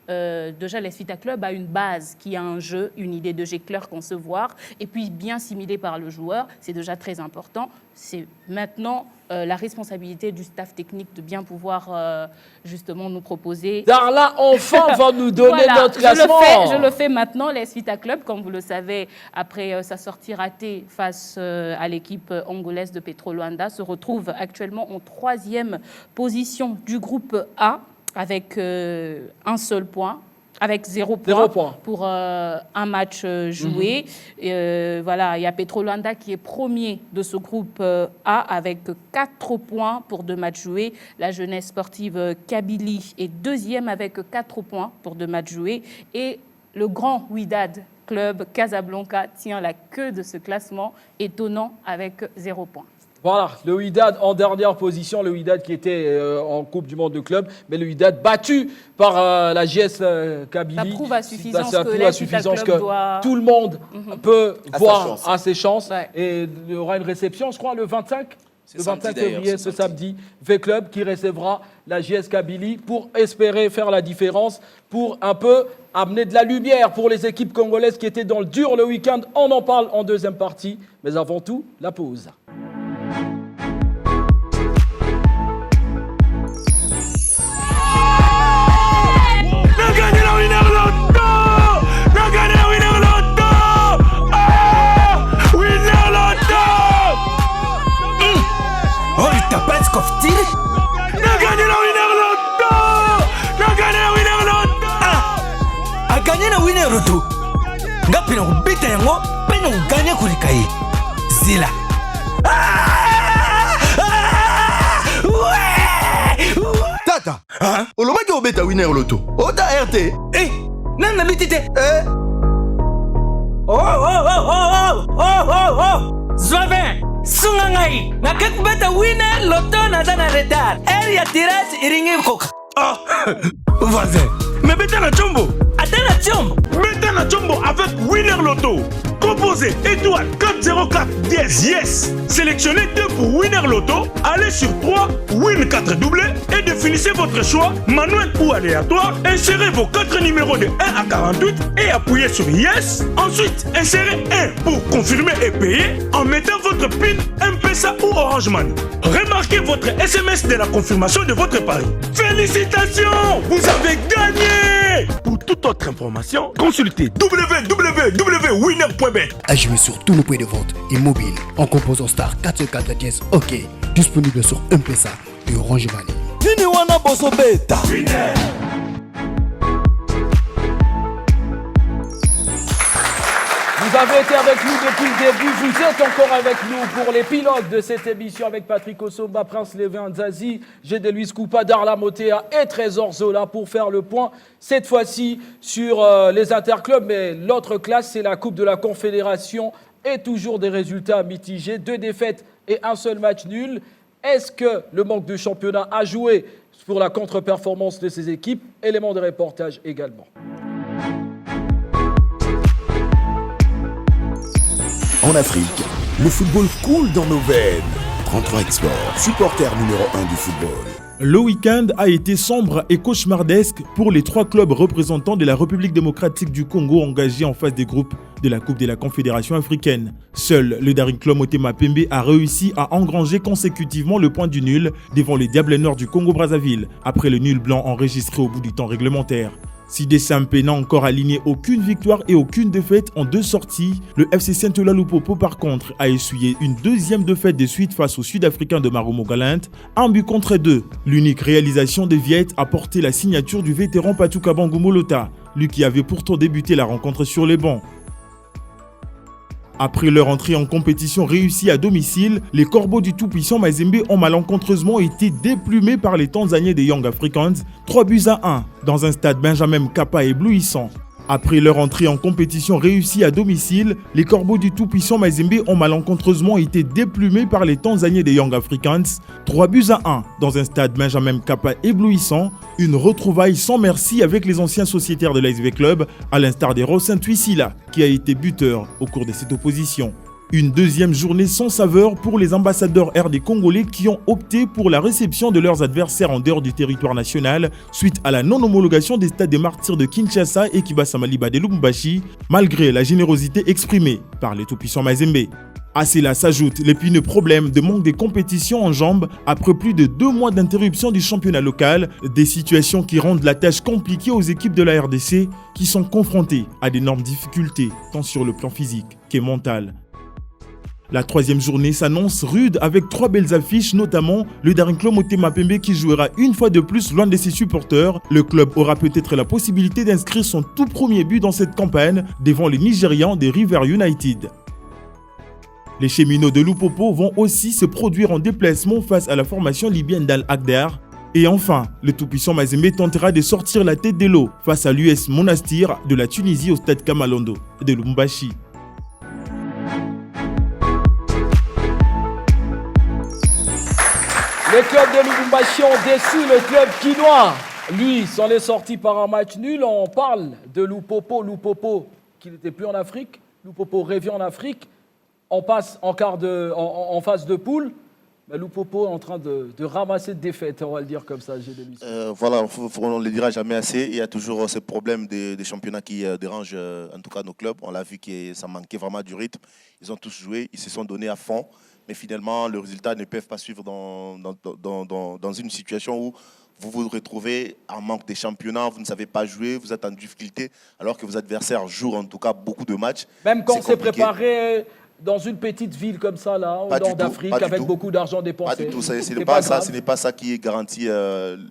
l'AS Vita Club a une base qui a un jeu, une idée de jeu claire, concevoir, et puis bien simulée par le joueur. C'est déjà très important. C'est maintenant la responsabilité du staff technique de bien pouvoir justement nous proposer...
Darla, enfin, va nous donner notre classement.
Je le fais maintenant. L'AS Vita Club, comme vous le savez, après sa sortie ratée face à l'équipe angolaise de Petro Luanda, se retrouve actuellement en 3e position du groupe A, avec un seul point, avec 0 point pour un match joué. Voilà, il y a Petro Luanda qui est premier de ce groupe A avec 4 points pour 2 matchs joués. La jeunesse sportive Kabylie est 2e avec 4 points pour 2 matchs joués. Et le grand Wydad Club Casablanca tient la queue de ce classement, étonnant, avec 0 point.
Voilà, le Wydad en dernière position, le Wydad qui était en Coupe du Monde de club, mais le Wydad battu par la JS Kabylie.
Ça prouve à suffisance que
tout le monde peut voir à ses chances. Et il y aura une réception, je crois, le 25 février, ce samedi, V-Club qui recevra la JS Kabylie pour espérer faire la différence, pour un peu amener de la lumière pour les équipes congolaises qui étaient dans le dur le week-end. On en parle en deuxième partie, mais avant tout, la pause.
Aganye na Winner Loto. Ngapi na kubita yango, pe na uganye kulikaye. Zila.
Tata, olomaki obeta Winner Loto. Ota RT.
Nana bitite. Zouavin. Sungangai. Nakek beta Winner Loto na dana retard. Ya tirage iringi koka.
Voisin.
Mais beta na chombo. Atena chombo.
Beta na chombo avec Winner Loto. Composez étoile 404 10 yes. Sélectionnez 2 pour Winner Loto. Allez sur 3, Win 4 doublés et définissez votre choix, manuel ou aléatoire. Insérez vos 4 numéros de 1 à 48 et appuyez sur yes. Ensuite, insérez 1 pour confirmer et payer en mettant votre PIN M-Pesa ou Orange Money. Remarquez votre SMS de la confirmation de votre pari. Félicitations, vous avez gagné. Pour toute autre information, consultez www.winner.bet.
À jouer sur tous nos points de vente et mobile en composant star 404 dièse OK, disponible sur M-Pesa et Orange Money.
Nini wana boso beta.
Winner. Vous avez été avec nous depuis le début, vous êtes encore avec nous pour les pilotes de cette émission avec Patrick Osomba, Prince Lévin Nzazi, Gédeluis Koupa, Darla Motea et Trésor Zola pour faire le point, cette fois-ci sur les interclubs, mais l'autre classe c'est la Coupe de la Confédération et toujours des résultats mitigés, 2 défaites et un seul match nul. Est-ce que le manque de championnat a joué pour la contre-performance de ces équipes? Élément de reportage également.
En Afrique, le football coule dans nos veines. 33 Export, supporter numéro 1 du football.
Le week-end a été sombre et cauchemardesque pour les 3 clubs représentants de la République démocratique du Congo engagés en phase des groupes de la Coupe de la Confédération africaine. Seul le Daring Club Motema Pembe a réussi à engranger consécutivement le point du nul devant les Diables Noirs du Congo-Brazzaville, après le nul blanc enregistré au bout du temps réglementaire. Sidé Sampé n'a encore aligné aucune victoire et aucune défaite en 2 sorties. Le FC Saint-Ola Lupopo, par contre, a essuyé une 2e défaite de suite face aux Sud-Africains de Marumo Galante, 1 but contre 2. L'unique réalisation des Viettes a porté la signature du vétéran Patuka Bangu Molota, lui qui avait pourtant débuté la rencontre sur les bancs. Après leur entrée en compétition réussie à domicile, les Corbeaux du tout-puissant Mazembe ont malencontreusement été déplumés par les Tanzaniens des Young Africans, 3-1, dans un stade Benjamin Mkapa éblouissant. Après leur entrée en compétition réussie à domicile, les Corbeaux du tout-puissant Mazembe ont malencontreusement été déplumés par les Tanzaniens des Young Africans, 3-1, dans un stade Benjamin Mkapa éblouissant, une retrouvaille sans merci avec les anciens sociétaires de l'ASV Club, à l'instar des Rossin Tuisila, qui a été buteur au cours de cette opposition. Une 2e journée sans saveur pour les ambassadeurs RD congolais qui ont opté pour la réception de leurs adversaires en dehors du territoire national suite à la non-homologation des stades des martyrs de Kinshasa et Kibasa Maliba de Lubumbashi, malgré la générosité exprimée par les tout-puissants Mazembe. À cela s'ajoute l'épineux problème de manque de compétition en jambes après plus de 2 mois d'interruption du championnat local, des situations qui rendent la tâche compliquée aux équipes de la RDC qui sont confrontées à d'énormes difficultés, tant sur le plan physique que mental. La 3e journée s'annonce rude avec 3 belles affiches, notamment le Daring Club Motema Pembe qui jouera une fois de plus loin de ses supporters. Le club aura peut-être la possibilité d'inscrire son tout premier but dans cette campagne devant les Nigérians des River United. Les cheminots de Lupopo vont aussi se produire en déplacement face à la formation libyenne d'Al-Agdar. Et enfin, le tout-puissant Mazembe tentera de sortir la tête de l'eau face à l'US Monastir de la Tunisie au stade Kamalondo de Lubumbashi.
Le club de Lubumbashi ont déçu le club quinois. Lui, s'en est sorti par un match nul. On parle de Lupopo. Lupopo qui n'était plus en Afrique. Lupopo revient en Afrique. On passe en phase de poule. Mais Lupopo est en train de ramasser de défaites, on va le dire comme ça.
Voilà, on ne le dira jamais assez. Il y a toujours ce problème des championnats qui dérangent en tout cas nos clubs. On l'a vu que ça manquait vraiment du rythme. Ils ont tous joué, ils se sont donnés à fond. Mais finalement, le résultat ne peuvent pas suivre dans une situation où vous vous retrouvez en manque de championnats, vous ne savez pas jouer, vous êtes en difficulté, alors que vos adversaires jouent en tout cas beaucoup de matchs.
Même quand c'est préparé dans une petite ville comme ça, là, au nord d'Afrique, avec beaucoup d'argent dépensé.
Pas du tout, ce n'est pas ça qui garantit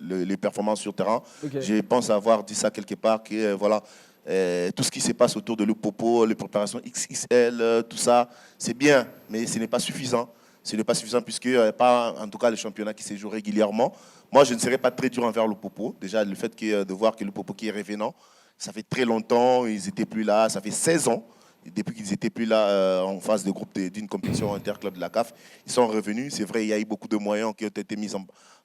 les performances sur terrain. Okay. Je pense avoir dit ça quelque part, que voilà. Tout ce qui se passe autour de Lupopo, les préparations XXL, tout ça, c'est bien, mais ce n'est pas suffisant. Ce n'est pas suffisant puisqu'il n'y a pas, en tout cas, le championnat qui se joue régulièrement. Moi, je ne serais pas très dur envers Lupopo. Déjà, le fait de voir que Lupopo qui est revenant, ça fait très longtemps, ils n'étaient plus là, ça fait 16 ans. Depuis qu'ils n'étaient plus là en phase de groupe d'une compétition interclub de la CAF, ils sont revenus. C'est vrai, il y a eu beaucoup de moyens qui ont été mis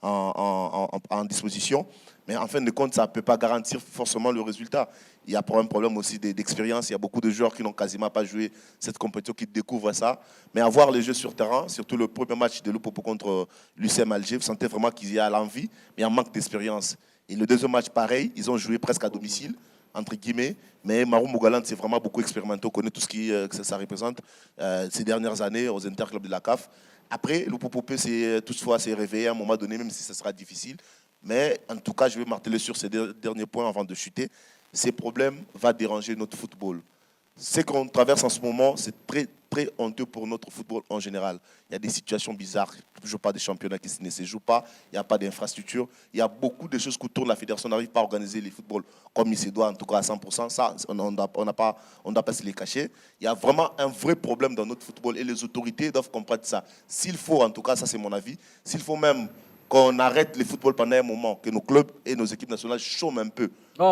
en disposition. Mais en fin de compte, ça ne peut pas garantir forcément le résultat. Il y a un problème aussi d'expérience. Il y a beaucoup de joueurs qui n'ont quasiment pas joué cette compétition, qui découvrent ça. Mais avoir les jeux sur terrain, surtout le premier match de Lupopo contre l'UCM Alger, vous sentez vraiment qu'il y a l'envie, mais un manque d'expérience. Et le deuxième match, pareil, ils ont joué presque à domicile, entre guillemets, mais Marumo Galante, c'est vraiment beaucoup expérimenté. On connaît tout ce que ça représente ces dernières années aux interclubs de la CAF. Après, Lupopo toutefois s'est réveillé à un moment donné, même si ça sera difficile. Mais en tout cas, je vais marteler sur ces derniers points avant de chuter. Ces problèmes vont déranger notre football. Ce qu'on traverse en ce moment, c'est très, très honteux pour notre football en général. Il y a des situations bizarres. Il n'y a toujours pas de championnats qui ne se jouent pas. Il n'y a pas d'infrastructure. Il y a beaucoup de choses autour de la fédération. On n'arrive pas à organiser les footballs comme il se doit, en tout cas à 100%. Ça, on ne doit pas se les cacher. Il y a vraiment un vrai problème dans notre football et les autorités doivent comprendre ça. S'il faut, en tout cas, ça c'est mon avis, s'il faut même qu'on arrête le football pendant un moment, que nos clubs et nos équipes nationales chôment un peu,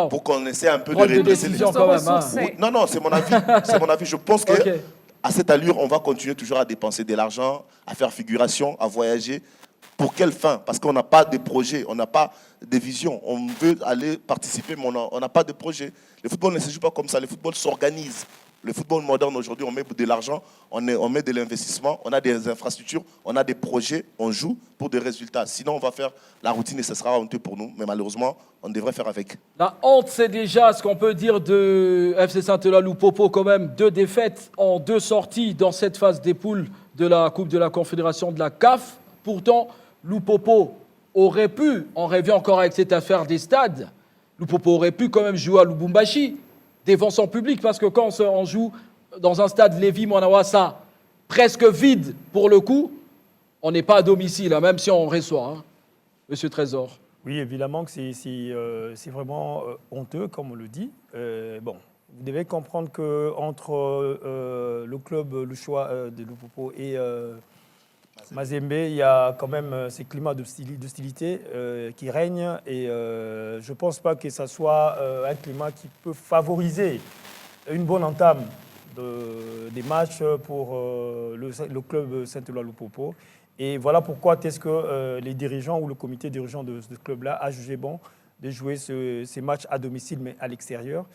pour qu'on essaie un peu de redresser les...
Quand même, hein.
Non, c'est mon avis. C'est mon avis. Je pense que à cette allure, on va continuer toujours à dépenser de l'argent, à faire figuration, à voyager. Pour quelle fin? Parce qu'on n'a pas de projet, on n'a pas de vision. On veut aller participer, mais on n'a pas de projet. Le football ne se joue pas comme ça, le football s'organise. Le football moderne aujourd'hui, on met de l'argent, on met de l'investissement, on a des infrastructures, on a des projets, on joue pour des résultats. Sinon, on va faire la routine et ce sera honteux pour nous. Mais malheureusement, on devrait faire avec.
La honte, c'est déjà ce qu'on peut dire de FC Saint-Eloi-Loupopo quand même. 2 défaites en 2 sorties dans cette phase des poules de la Coupe de la Confédération de la CAF. Pourtant, Loupopo aurait pu, on revient encore avec cette affaire des stades, Loupopo aurait pu quand même jouer à Lubumbashi devant son public, parce que quand on joue dans un stade Lévi-Mwanawasa presque vide pour le coup, on n'est pas à domicile, hein, même si on reçoit, hein, Monsieur Trésor.
Oui, évidemment que c'est vraiment honteux, comme on le dit. Bon, vous devez comprendre qu'entre le club Louchois de Loupopo et Mazembe, il y a quand même ces climats d'hostilité qui règnent et je ne pense pas que ce soit un climat qui peut favoriser une bonne entame des matchs pour le club Saint-Eloi-Loupopo. Et voilà pourquoi est-ce que les dirigeants ou le comité dirigeant de ce club-là a jugé bon de jouer ces matchs à domicile mais à l'extérieur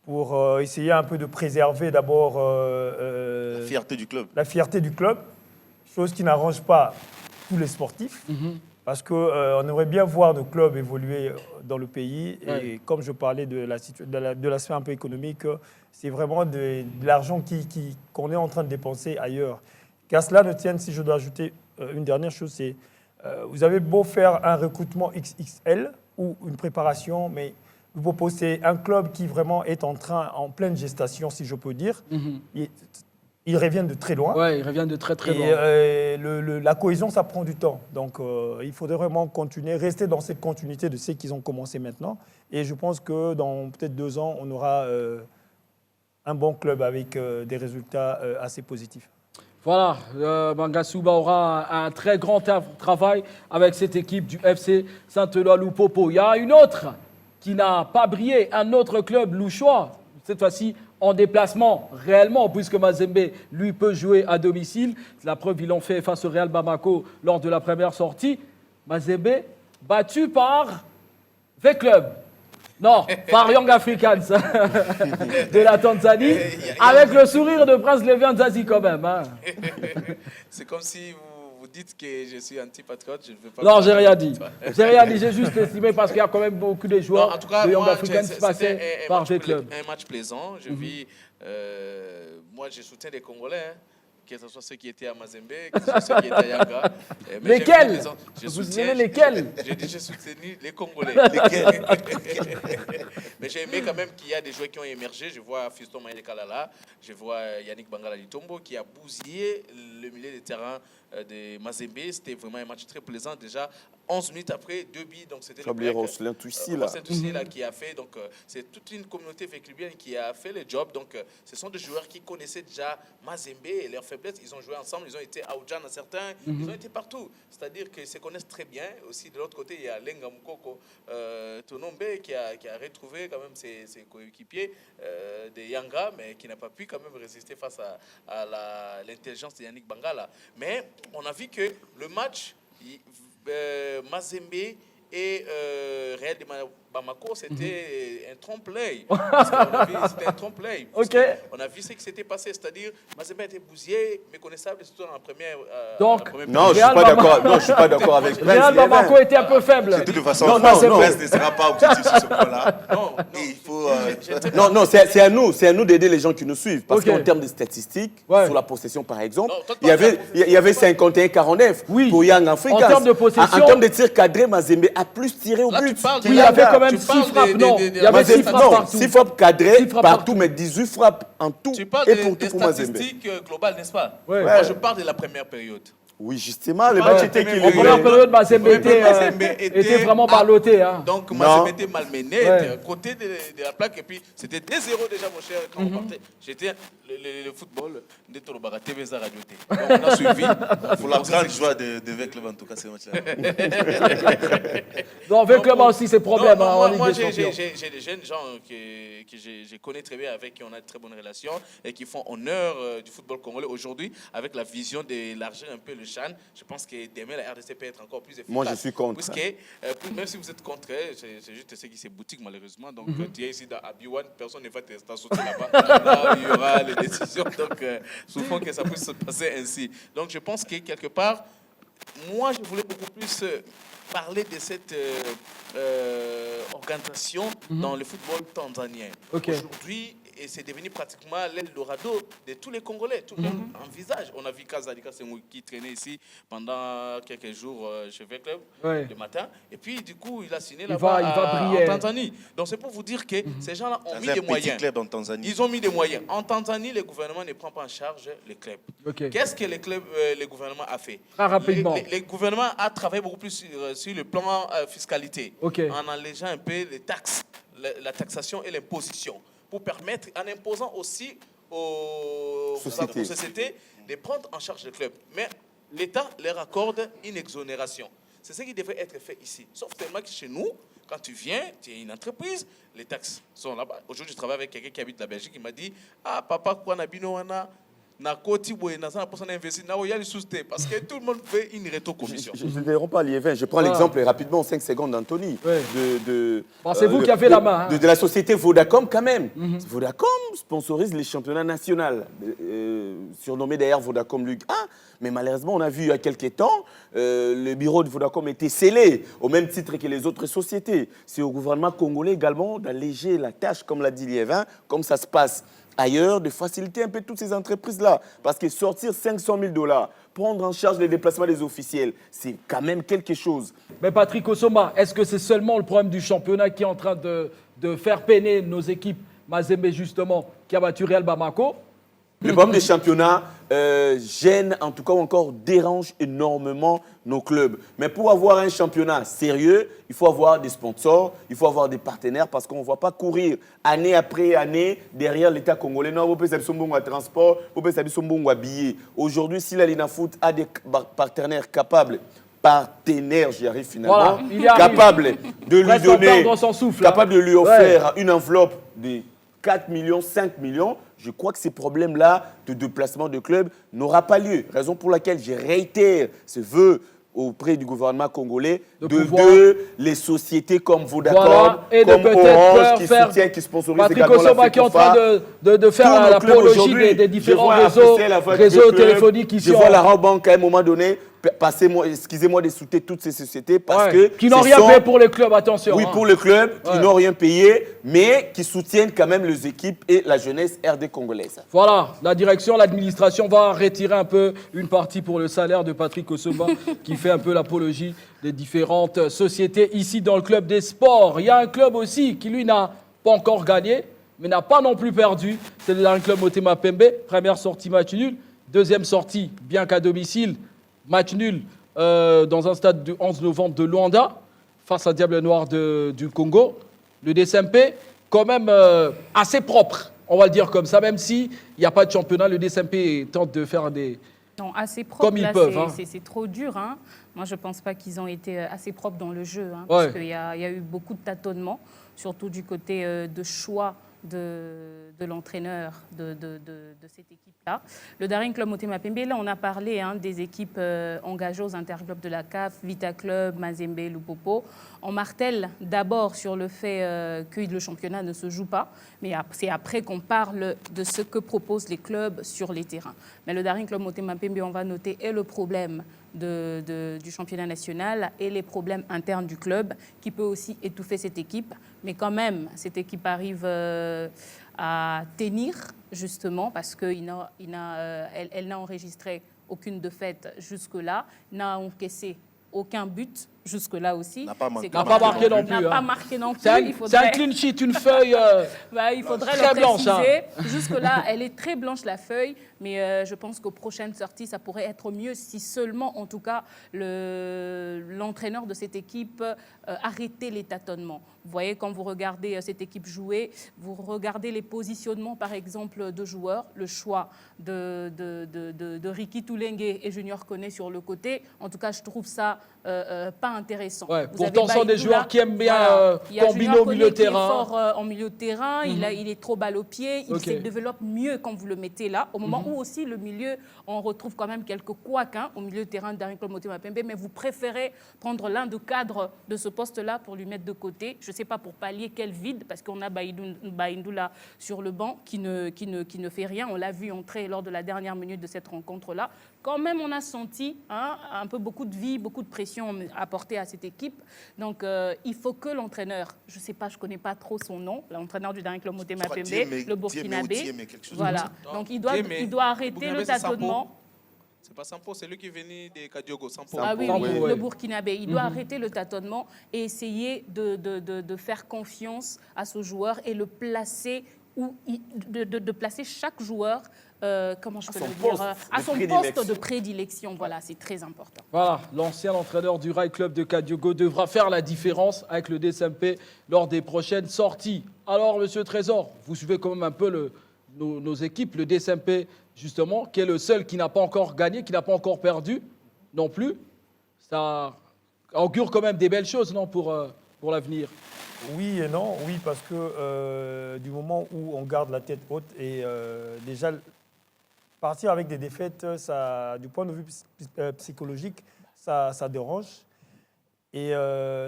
pour essayer un peu de préserver d'abord
la fierté du club.
La fierté du club. Chose qui n'arrange pas tous les sportifs, parce qu'on aimerait bien voir nos clubs évoluer dans le pays. Et comme je parlais de la sphère un peu économique, c'est vraiment de l'argent qu'on est en train de dépenser ailleurs. Qu'à cela ne tienne, si je dois ajouter une dernière chose, c'est vous avez beau faire un recrutement XXL ou une préparation, mais Loupopo, c'est un club qui vraiment est en pleine gestation, si je peux dire. Ils reviennent de très loin.
Oui, ils reviennent de très loin.
Et la cohésion, ça prend du temps. Donc, il faudrait vraiment continuer, rester dans cette continuité de ce qu'ils ont commencé maintenant. Et je pense que dans peut-être 2 ans, on aura un bon club avec des résultats assez positifs.
Voilà, Mangasuba aura un très grand travail avec cette équipe du FC Saint-Eloi-Loupopo. Il y a une autre qui n'a pas brillé, un autre club louchois, cette fois-ci en déplacement réellement, puisque Mazembe, lui, peut jouer à domicile. La preuve, ils l'ont fait face au Real Bamako lors de la première sortie. Mazembe, battu par V-Club. Non, par Young Africans de la Tanzanie, avec le sourire de Prince Lévin Zazi quand même. Hein.
C'est comme si vous dites que je suis anti-patriote, je ne veux pas...
Non, j'ai rien dit. J'ai rien dit, j'ai juste estimé parce qu'il y a quand même beaucoup de joueurs
en tout cas,
de Young
moi,
Africans qui passaient par V-Club.
Un match plaisant, je vis... moi, je soutiens les Congolais, hein, que ce soit ceux qui étaient à Mazembe, que ce soit ceux qui étaient à Yanga.
Lesquels? Vous aimez lesquels?
J'ai dit j'ai soutenu les Congolais. Mais j'ai aimé quand même qu'il y a des joueurs qui ont émergé. Je vois Fiston Maïle Kalala, je vois Yannick Bangala Litombo qui a bousillé le milieu de terrain de Mazembe. C'était vraiment un match très plaisant. Déjà, 11 minutes après, 2 buts. Donc c'était
le Roslin Toussi
là qui a fait. Donc c'est toute une communauté véclubienne qui a fait le job. Donc ce sont des joueurs qui connaissaient déjà Mazembe et leurs faiblesses. Ils ont joué ensemble, ils ont été à Oudjan à certains, ils ont été partout. C'est-à-dire qu'ils se connaissent très bien. Aussi de l'autre côté, il y a Lenga Mukoko Tonombe qui a retrouvé quand même ses coéquipiers de Yanga, mais qui n'a pas pu quand même résister face à l'intelligence de Yannick Bangala. Mais on a vu que le match Mazembe et Real de Bamako, c'était un trompe-l'œil. C'était un trompe-l'œil. On a vu ce qui s'était passé, c'est-à-dire Mazembe était bousillé, méconnaissable, surtout en première.
Donc,
non, je ne suis pas d'accord avec Prince.
Real Bamako était un peu faible.
De toute façon, Prince ne sera pas objectif sur ce point-là.
Non, c'est à nous d'aider les gens qui nous suivent. Parce qu'en termes de statistiques, sur la possession par exemple, il y avait 51-49 pour Young Africans.
En termes de possession.
En termes de tir cadré, Mazembe a plus tiré au but.
Il y avait quand même 6 frappes, non. Il y avait 6 frappes partout.
6 frappes cadrées partout, mais 18 frappes en tout.
Tu parles des statistiques globales, n'est-ce pas? Moi, je parle de la première période.
Oui, justement, le match était qu'il
en première période, Mazembe était vraiment ballotté. Hein.
Donc, Mazembe était malmené, était à côté de la plaque. Et puis, c'était 2-0 déjà, mon cher, quand on partait. J'étais le football de Torobara, TV Radio. Donc, on a suivi.
Pour la grande joie de V-Club, en tout cas, c'est match-là.
Donc, V-Club a aussi ses problèmes en Ligue
moi,
des Champions.
j'ai des jeunes gens que je connais très bien, avec qui on a de très bonnes relations et qui font honneur du football congolais aujourd'hui, avec la vision d'élargir un peu le CHAN. Je pense que demain, la RDC peut être encore plus efficace.
Moi, je suis contre.
Puisque, même si vous êtes contre, c'est juste ce qui c'est boutique, malheureusement. Donc, tu es ici à Biwan, personne ne va te sauter là-bas. Là, il y aura les décisions. Donc, souvent que ça puisse se passer ainsi. Donc, je pense que quelque part, moi, je voulais beaucoup plus parler de cette organisation dans le football tanzanien. Aujourd'hui, et c'est devenu pratiquement l'Eldorado de tous les Congolais. Tout le monde envisage. On a vu Kazalika qui traînait ici pendant quelques jours chez V-Club le matin. Et puis, du coup, il a signé là-bas en Tanzanie. Donc, c'est pour vous dire que ces gens-là ont mis des moyens.
En Tanzanie.
Ils ont mis des moyens. En Tanzanie, le gouvernement ne prend pas en charge les clubs. Qu'est-ce que le gouvernement a fait?
Très rapidement.
Le gouvernement a travaillé beaucoup plus sur le plan fiscalité, en allégeant un peu les taxes, la taxation et l'imposition, pour permettre, en imposant aussi aux sociétés de prendre en charge le club. Mais l'État leur accorde une exonération. C'est ce qui devrait être fait ici. Sauf tellement que chez nous, quand tu viens, tu es une entreprise, les taxes sont là-bas. Aujourd'hui, je travaille avec quelqu'un qui habite la Belgique, il m'a dit « Ah, papa, quoi, Nabino, parce que tout le monde fait une rétro-commission.
Je ne dérange pas, Liévin. Je prends l'exemple rapidement, 5 secondes d'Anthony.
C'est vous qui avez la main.
De la société Vodacom, quand même. Vodacom sponsorise les championnats nationaux, surnommé d'ailleurs Vodacom Ligue 1. Mais malheureusement, on a vu il y a quelques temps, le bureau de Vodacom était scellé, au même titre que les autres sociétés. C'est au gouvernement congolais également d'alléger la tâche, comme l'a dit Liévin, comme ça se passe ailleurs, de faciliter un peu toutes ces entreprises-là. Parce que sortir 500 000 $, prendre en charge les déplacements des officiels, c'est quand même quelque chose.
Mais Patrick Osoma, est-ce que c'est seulement le problème du championnat qui est en train de faire peiner nos équipes? Mazembe, justement, qui a battu Real Bamako.
Le problème des championnats gêne, en tout cas encore dérange énormément nos clubs. Mais pour avoir un championnat sérieux, il faut avoir des sponsors, il faut avoir des partenaires, parce qu'on ne va pas courir année après année derrière l'État congolais. Non, vous pouvez savoir à transport, vous pouvez savoir à billets. Aujourd'hui, si la Lina Foot a des partenaires capables, j'y arrive finalement, capable de lui donner, capable de lui offrir une enveloppe de 4 millions, 5 millions, je crois que ces problèmes-là de déplacement de clubs n'aura pas lieu. Raison pour laquelle je réitère ce vœu auprès du gouvernement congolais de les sociétés comme Vodacom, comme Orange, qui sponsorisent
Patrick Osoma qui est en train de faire l'apologie des différents réseaux téléphoniques ici.
Je vois la Rabobank à un moment donné, excusez-moi de soutenir toutes ces sociétés parce que...
Qui n'ont rien payé pour les clubs, attention.
Oui, pour les clubs, qui n'ont rien payé, mais qui soutiennent quand même les équipes et la jeunesse RD congolaise.
Voilà, la direction, l'administration va retirer un peu une partie pour le salaire de Patrick Osoma qui fait un peu l'apologie des différentes sociétés ici dans le club des sports. Il y a un club aussi qui, lui, n'a pas encore gagné, mais n'a pas non plus perdu. C'est le club Motema Pembe. Première sortie, match nul. Deuxième sortie, bien qu'à domicile, match nul dans un stade du 11 novembre de Luanda, face à Diable Noir du Congo. Le DSMP, quand même assez propre, on va le dire comme ça, même s'il n'y a pas de championnat, le DSMP tente de faire des...
Non, assez propre,
comme ils peuvent.
C'est trop dur. Hein. Moi, je ne pense pas qu'ils ont été assez propres dans le jeu, parce qu'il y a eu beaucoup de tâtonnements, surtout du côté de choix de l'entraîneur de cette équipe-là. Le Daring Club Motema Pembe, là, on a parlé des équipes engagées aux interclubs de la CAF, Vita Club, Mazembe, Lupopo. On martèle d'abord sur le fait que le championnat ne se joue pas, mais c'est après qu'on parle de ce que proposent les clubs sur les terrains. Mais le Daring Club Motema Pembe, on va noter, est le problème du championnat national et les problèmes internes du club qui peut aussi étouffer cette équipe. Mais quand même, cette équipe arrive à tenir, justement, parce qu'elle n'a enregistré aucune défaite jusque-là, n'a encaissé aucun but jusque-là aussi.
N'a pas marqué non plus.
N'a pas marqué non plus.
C'est un clean sheet, une feuille
il faudrait
très
le
blanche.
préciser. Jusque-là, elle est très blanche, la feuille, mais je pense qu'aux prochaines sorties, ça pourrait être mieux si seulement, en tout cas, l'entraîneur de cette équipe arrêtait les tâtonnements. Vous voyez, quand vous regardez cette équipe jouer, vous regardez les positionnements, par exemple, de joueurs, le choix de Ricky Toulengue et Junior Koné sur le côté. En tout cas, je trouve ça pas intéressant.
Ouais, pourtant, ce sont des joueurs qui aiment bien combiner au milieu de terrain.
Il est fort en milieu de terrain, il est trop balle au pied, il se développe mieux quand vous le mettez là, au moment où aussi le milieu, on retrouve quand même quelques couacs au milieu de terrain d'Darren Claude Motema Pembe, mais vous préférez prendre l'un de cadres de ce poste-là pour lui mettre de côté. Je ne sais pas pour pallier quel vide, parce qu'on a Baïndou là sur le banc qui ne fait rien. On l'a vu entrer lors de la dernière minute de cette rencontre-là. Quand même, on a senti un peu beaucoup de vie, beaucoup de pression apportée à cette équipe. Donc, il faut que l'entraîneur, je ne sais pas, je ne connais pas trop son nom, l'entraîneur du Darren Claude Motema Pembe, le Burkinabé. Voilà. Donc, il doit arrêter le tâtonnement.
C'est pas Sampo, c'est lui qui est venu de Kadiogo. Sampo.
Ah oui, le Burkinabé. Il doit arrêter le tâtonnement et essayer de faire confiance à ce joueur et le placer, de placer chaque joueur comment je peux le dire, à son poste de prédilection. Voilà, c'est très important.
Voilà, l'ancien entraîneur du Rail Club de Kadiogo devra faire la différence avec le DSMP lors des prochaines sorties. Alors, Monsieur Trésor, vous suivez quand même un peu nos équipes, le DSMP, justement, qui est le seul qui n'a pas encore gagné, qui n'a pas encore perdu non plus. Ça augure quand même des belles choses, non, pour l'avenir.
Oui et non. Oui, parce que du moment où on garde la tête haute et déjà partir avec des défaites, ça, du point de vue psychologique, ça dérange. Et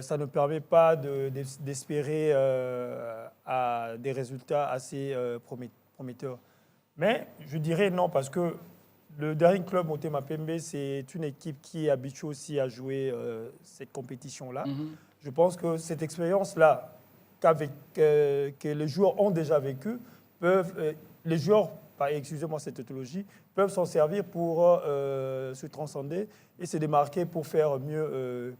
ça ne permet pas d'espérer à des résultats assez prometteurs. Mais je dirais non, parce que le Darren Club Motema Pembe, c'est une équipe qui est habituée aussi à jouer cette compétition-là. Je pense que cette expérience-là, que les joueurs ont déjà vécue, les joueurs, excusez-moi cette tautologie, peuvent s'en servir pour se transcender et se démarquer pour faire mieux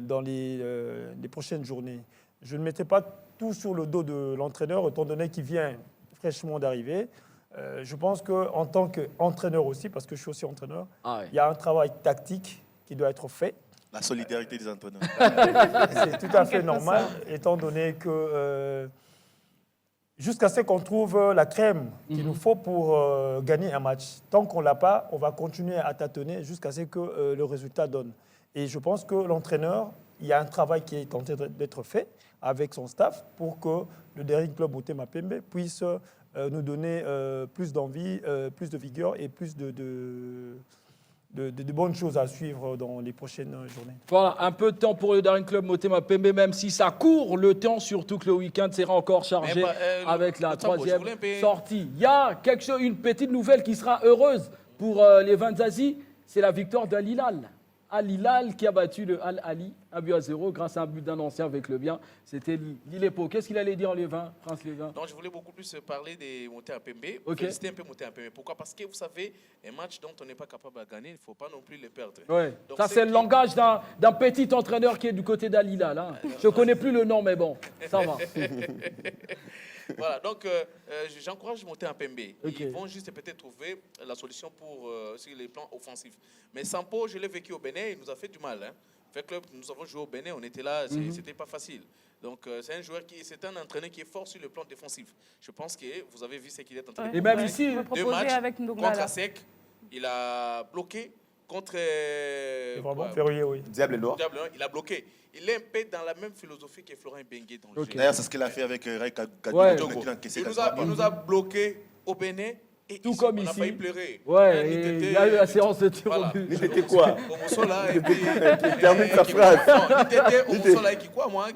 dans les prochaines journées. Je ne mettrai pas tout sur le dos de l'entraîneur, étant donné qu'il vient fraîchement d'arriver. Je pense qu'en tant qu'entraîneur aussi, parce que je suis aussi entraîneur, il y a un travail tactique qui doit être fait.
La solidarité des entraîneurs.
C'est tout à fait normal, étant donné que jusqu'à ce qu'on trouve la crème qu'il nous faut pour gagner un match. Tant qu'on ne l'a pas, on va continuer à tâtonner jusqu'à ce que le résultat donne. Et je pense que l'entraîneur, il y a un travail qui est en train d'être fait avec son staff pour que le Darren Club Motema Pembe puisse nous donner plus d'envie, plus de vigueur et plus de bonnes choses à suivre dans les prochaines journées.
Voilà, un peu de temps pour le Darren Club Motema Pembe, même si ça court le temps, surtout que le week-end sera encore chargé avec la troisième sortie. Il y a une petite nouvelle qui sera heureuse pour les Vanzazi, c'est la victoire d'Al Hilal. Al Hilal qui a battu le Al Ali 1-0 grâce à un but d'un ancien avec le bien. C'était Lilepo. Qu'est-ce qu'il allait dire, Lévin, Prince Lévin?
Non, je voulais beaucoup plus parler des Motema Pembe. Féliciter un peu Motema Pembe. Pourquoi? Parce que vous savez, un match dont on n'est pas capable de gagner, il ne faut pas non plus le perdre.
Ouais. Ça, c'est le langage d'un petit entraîneur qui est du côté d'Al Hilal. Hein. Je ne connais plus le nom, mais bon, ça va.
Voilà, donc j'encourage Motema Pembe. Ils vont juste peut-être trouver la solution sur les plans offensifs. Mais Sampo, je l'ai vécu au Bénin, il nous a fait du mal. Hein. Fait que nous avons joué au Bénin, on était là, c'était pas facile. Donc c'est un entraîneur qui est fort sur le plan défensif. Je pense que vous avez vu ce qu'il est en train de faire.
Et même ici,
2 matchs contre Asec, il a bloqué contre
Ferroyer, oui.
Diable Noir. Il a bloqué. Il est un peu dans la même philosophie que Florent Bengué dans le jeu.
D'ailleurs, c'est ce qu'il a fait avec Ray
Kadiogo. Il nous a bloqué au Bénin. Et
tout
ici,
comme
on
ici.
a failli pleurer.
Ouais, il y a eu la séance de tir au but.
C'était quoi?
Omosola et puis...
Termine sa phrase.
Non, il était Omosola et qui quoi, moi?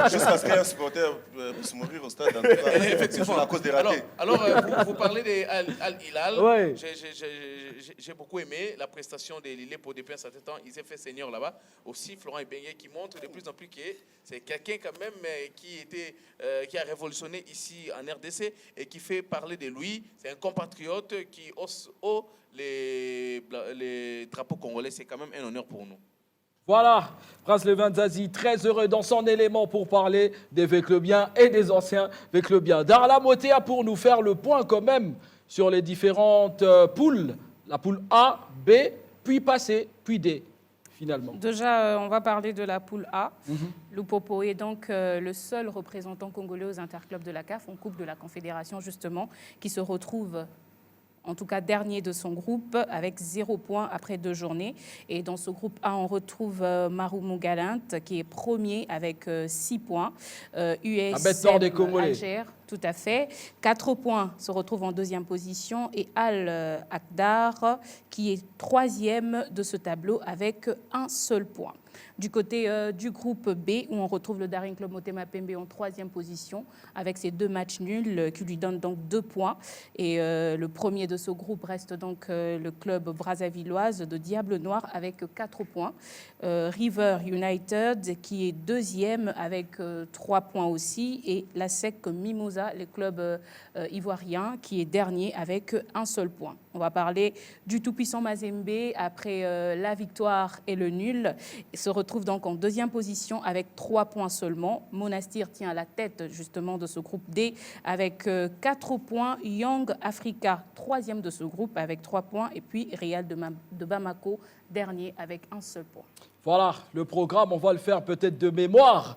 Jusqu'à ce qu'un supporter puisse mourir au stade, en tout cas. Effectivement. À cause des ratés.
Alors vous parlez d'Al Hilal.
Ouais.
J'ai beaucoup aimé la prestation de Lilepo depuis un certain temps. Il s'est fait senior là-bas. Aussi, Florent Bengué qui montre de plus en plus que c'est quelqu'un quand même qui a révolutionné ici en RDC et qui fait parler de lui. C'est un compatriote qui hausse haut les drapeaux congolais. C'est quand même un honneur pour nous.
Voilà, Prince Levin Zazie, très heureux dans son élément pour parler des Véclobiens et des anciens Véclobiens. Darla Motea pour nous faire le point quand même sur les différentes poules. La poule A, B, puis passé, puis D, finalement.
Déjà, on va parler de la poule A. Lupopo est donc le seul représentant congolais aux interclubs de la CAF, en Coupe de la Confédération justement, qui se retrouve en tout cas dernier de son groupe, avec 0 points après 2 journées. Et dans ce groupe A, on retrouve Marumo Galante, qui est premier avec 6 points. USM
des Congolais.
Alger, tout à fait. 4 points se retrouvent en deuxième position. Et Al Akdar, qui est troisième de ce tableau, avec un seul point. Du côté du groupe B, où on retrouve le Daring Club Motema Pembe en troisième position, avec ses 2 matchs nuls qui lui donnent donc 2 points. Et le premier de ce groupe reste donc le club brazzavilloise de Diable Noir avec 4 points. River United, qui est deuxième avec 3 points aussi. Et la SEC Mimosa, le club ivoirien, qui est dernier avec un seul point. On va parler du tout-puissant Mazembe après la victoire et le nul. Il se retrouve donc en deuxième position avec 3 points seulement. Monastir tient à la tête justement de ce groupe D avec 4 points. Young Africa, troisième de ce groupe avec 3 points. Et puis Real de Bamako, dernier avec un seul point.
Voilà, le programme, on va le faire peut-être de mémoire.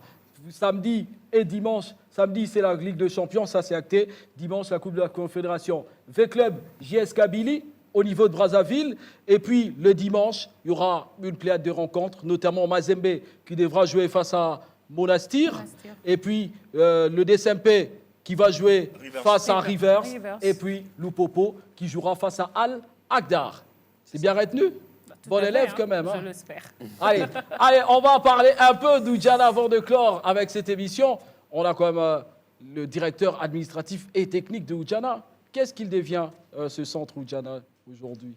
Samedi et dimanche. Samedi, c'est la Ligue des Champions, ça c'est acté. Dimanche, la Coupe de la Confédération. V-Club, JS Kabylie, au niveau de Brazzaville. Et puis, le dimanche, il y aura une pléiade de rencontres, notamment Mazembe, qui devra jouer face à Monastir. Et puis, le DSMP, qui va jouer face à Rivers. Et puis, Lupopo, qui jouera face à Al Akdar. C'est bien retenu? Bon élève quand même.
Je l'espère.
Allez, on va parler un peu d'Oudjana avant de clore avec cette émission. On a quand même le directeur administratif et technique de Oudjana. Qu'est-ce qu'il devient, ce centre Oudjana, aujourd'hui?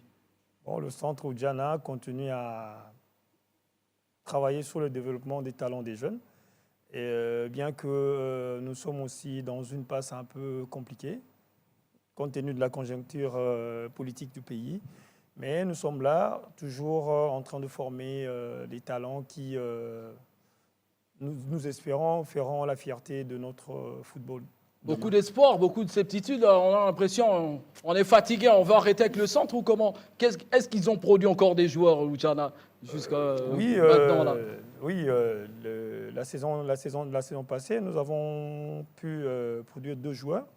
Bon, le centre Oudjana continue à travailler sur le développement des talents des jeunes. Et bien que nous sommes aussi dans une passe un peu compliquée, compte tenu de la conjoncture politique du pays, mais nous sommes là, toujours en train de former des talents qui, nous espérons, feront la fierté de notre football.
Beaucoup d'espoir, beaucoup de certitude. On a l'impression, on est fatigué, on va arrêter avec le centre ou comment? Est-ce qu'ils ont produit encore des joueurs, Oudjana, jusqu'à maintenant là?
Oui, la saison passée, nous avons pu produire 2 joueurs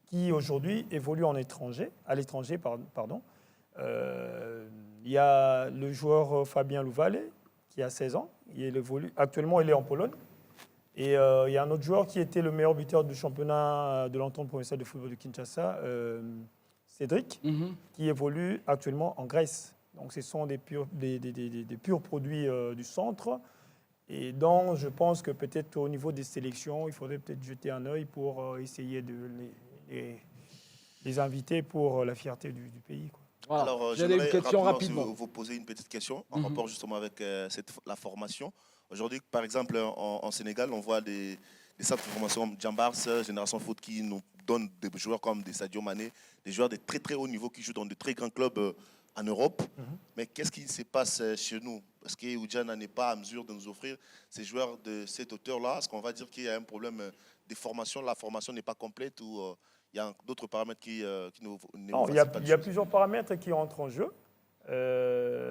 qui aujourd'hui évoluent à l'étranger. Il y a le joueur Fabien Louvalet, qui a 16 ans. Actuellement, il est en Pologne. Et il y a un autre joueur qui était le meilleur buteur du championnat de l'entente provinciale de football de Kinshasa, Cédric, qui évolue actuellement en Grèce. Donc, ce sont des purs produits du centre. Et donc, je pense que peut-être au niveau des sélections, il faudrait peut-être jeter un œil pour essayer de les inviter pour la fierté du pays, quoi.
Voilà.
Alors,
j'avais une question rapidement.
Vous poser une petite question en rapport justement avec la formation. Aujourd'hui, par exemple, en Sénégal, on voit des centres de formation comme Djambars, Génération Foot, qui nous donnent des joueurs comme des Sadio Mané, des joueurs de très très haut niveau qui jouent dans de très grands clubs en Europe. Mais qu'est-ce qui se passe chez nous? Parce que Oudjana n'est pas à mesure de nous offrir ces joueurs de cette hauteur-là. Est-ce qu'on va dire qu'il y a un problème de formation? La formation n'est pas complète ou il y a d'autres paramètres qui nous...
Non, il y a plusieurs paramètres qui entrent en jeu.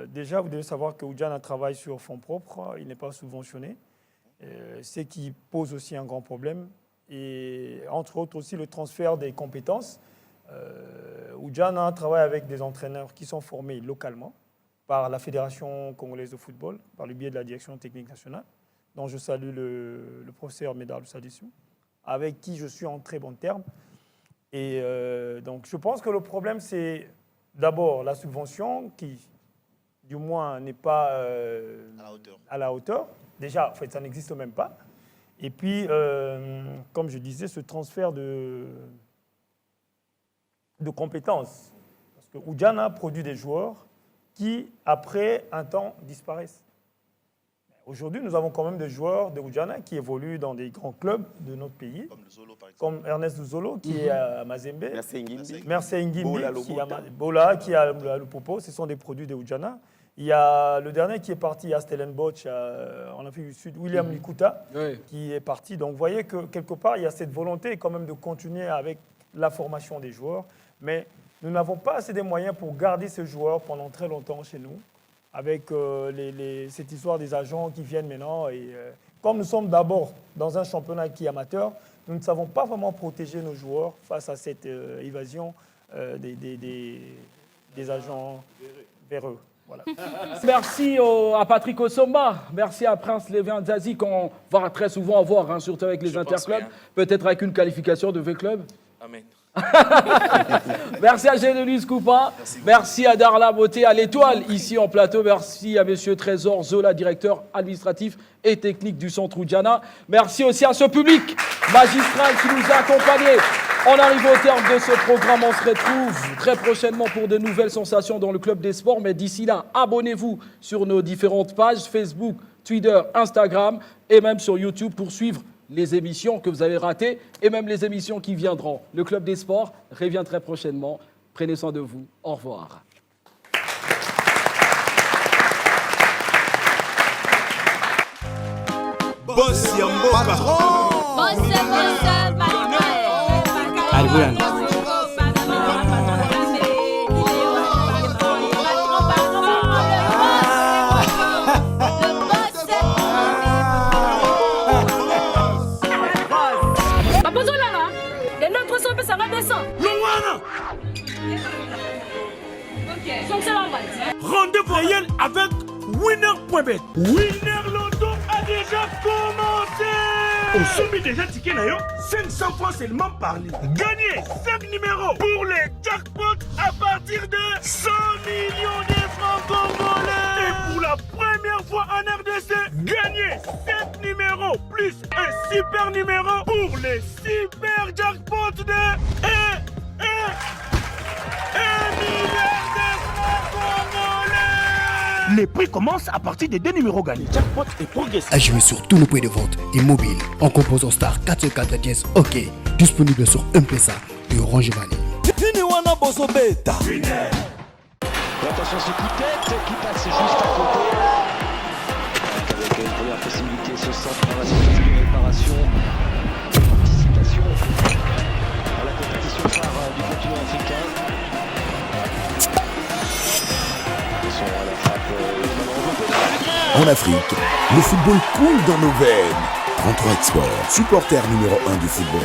Déjà, vous devez savoir que Oudjana travaille sur fonds propres, il n'est pas subventionné, ce qui pose aussi un grand problème. Et entre autres aussi le transfert des compétences. Oudjana travaille avec des entraîneurs qui sont formés localement par la Fédération congolaise de football, par le biais de la direction technique nationale, dont je salue le professeur Médard Sadissou, avec qui je suis en très bon terme. Et donc je pense que le problème, c'est d'abord la subvention qui, du moins, n'est pas à la hauteur. Déjà, en fait, ça n'existe même pas. Et puis, comme je disais, ce transfert de compétences. Parce que Oudjana produit des joueurs qui, après un temps, disparaissent. Aujourd'hui, nous avons quand même des joueurs de Oudjana qui évoluent dans des grands clubs de notre pays. Comme Zolo, par exemple. Comme Ernest Zolo, qui est à Mazembe. Mercé Ngimbi, qui est à Lupopo. Ce sont des produits de Oudjana. Il y a le dernier qui est parti à Stellenbosch, en Afrique du Sud, William Likuta, qui est parti. Donc vous voyez que quelque part, il y a cette volonté quand même de continuer avec la formation des joueurs. Mais nous n'avons pas assez de moyens pour garder ces joueurs pendant très longtemps chez nous, avec cette histoire des agents qui viennent maintenant. Et comme nous sommes d'abord dans un championnat qui est amateur, nous ne savons pas vraiment protéger nos joueurs face à cette évasion des agents véreux. Voilà.
Merci à Patrick Osomba, merci à Prince Lévin Zazie qu'on va très souvent avoir, surtout avec les interclubs, peut-être avec une qualification de V-Club.
Amen.
Merci à Génélis Coupa, merci à Darla Beauté, à l'Étoile ici en plateau, merci à Monsieur Trésor Zola, directeur administratif et technique du Centre Oudjana. Merci aussi à ce public magistral qui nous a accompagnés. On arrive au terme de ce programme, on se retrouve très prochainement pour de nouvelles sensations dans le Club des Sports, mais d'ici là, abonnez-vous sur nos différentes pages Facebook, Twitter, Instagram et même sur YouTube pour suivre les émissions que vous avez ratées et même les émissions qui viendront. Le Club des Sports revient très prochainement. Prenez soin de vous. Au revoir.
Boss Yamboka. Rendez-vous réel avec Winner.bet. Winner Loto a déjà commencé. On soumet déjà ticket nayo 500 francs seulement par litre. Gagnez 5 numéros pour les jackpots à partir de 100 millions de francs congolais. Et pour la première fois en RDC, gagnez 7 numéros plus un super numéro pour les super jackpots de 1 milliard de francs congolais. Les prix commencent à partir de 2 numéros gagnés. Jackpot et progressif.
À jouer sur tous nos points de vente et mobile en composant star 404 dièse OK. Disponible sur M-Pesa et Orange Money.
Attention ce coup de tête qui passe juste à côté. Avec une première possibilité, ce centre dans la situation de réparation. Participation à la compétition phare du continent africain.
En Afrique, le football coule dans nos veines. 33 Export, supporter numéro 1 du football.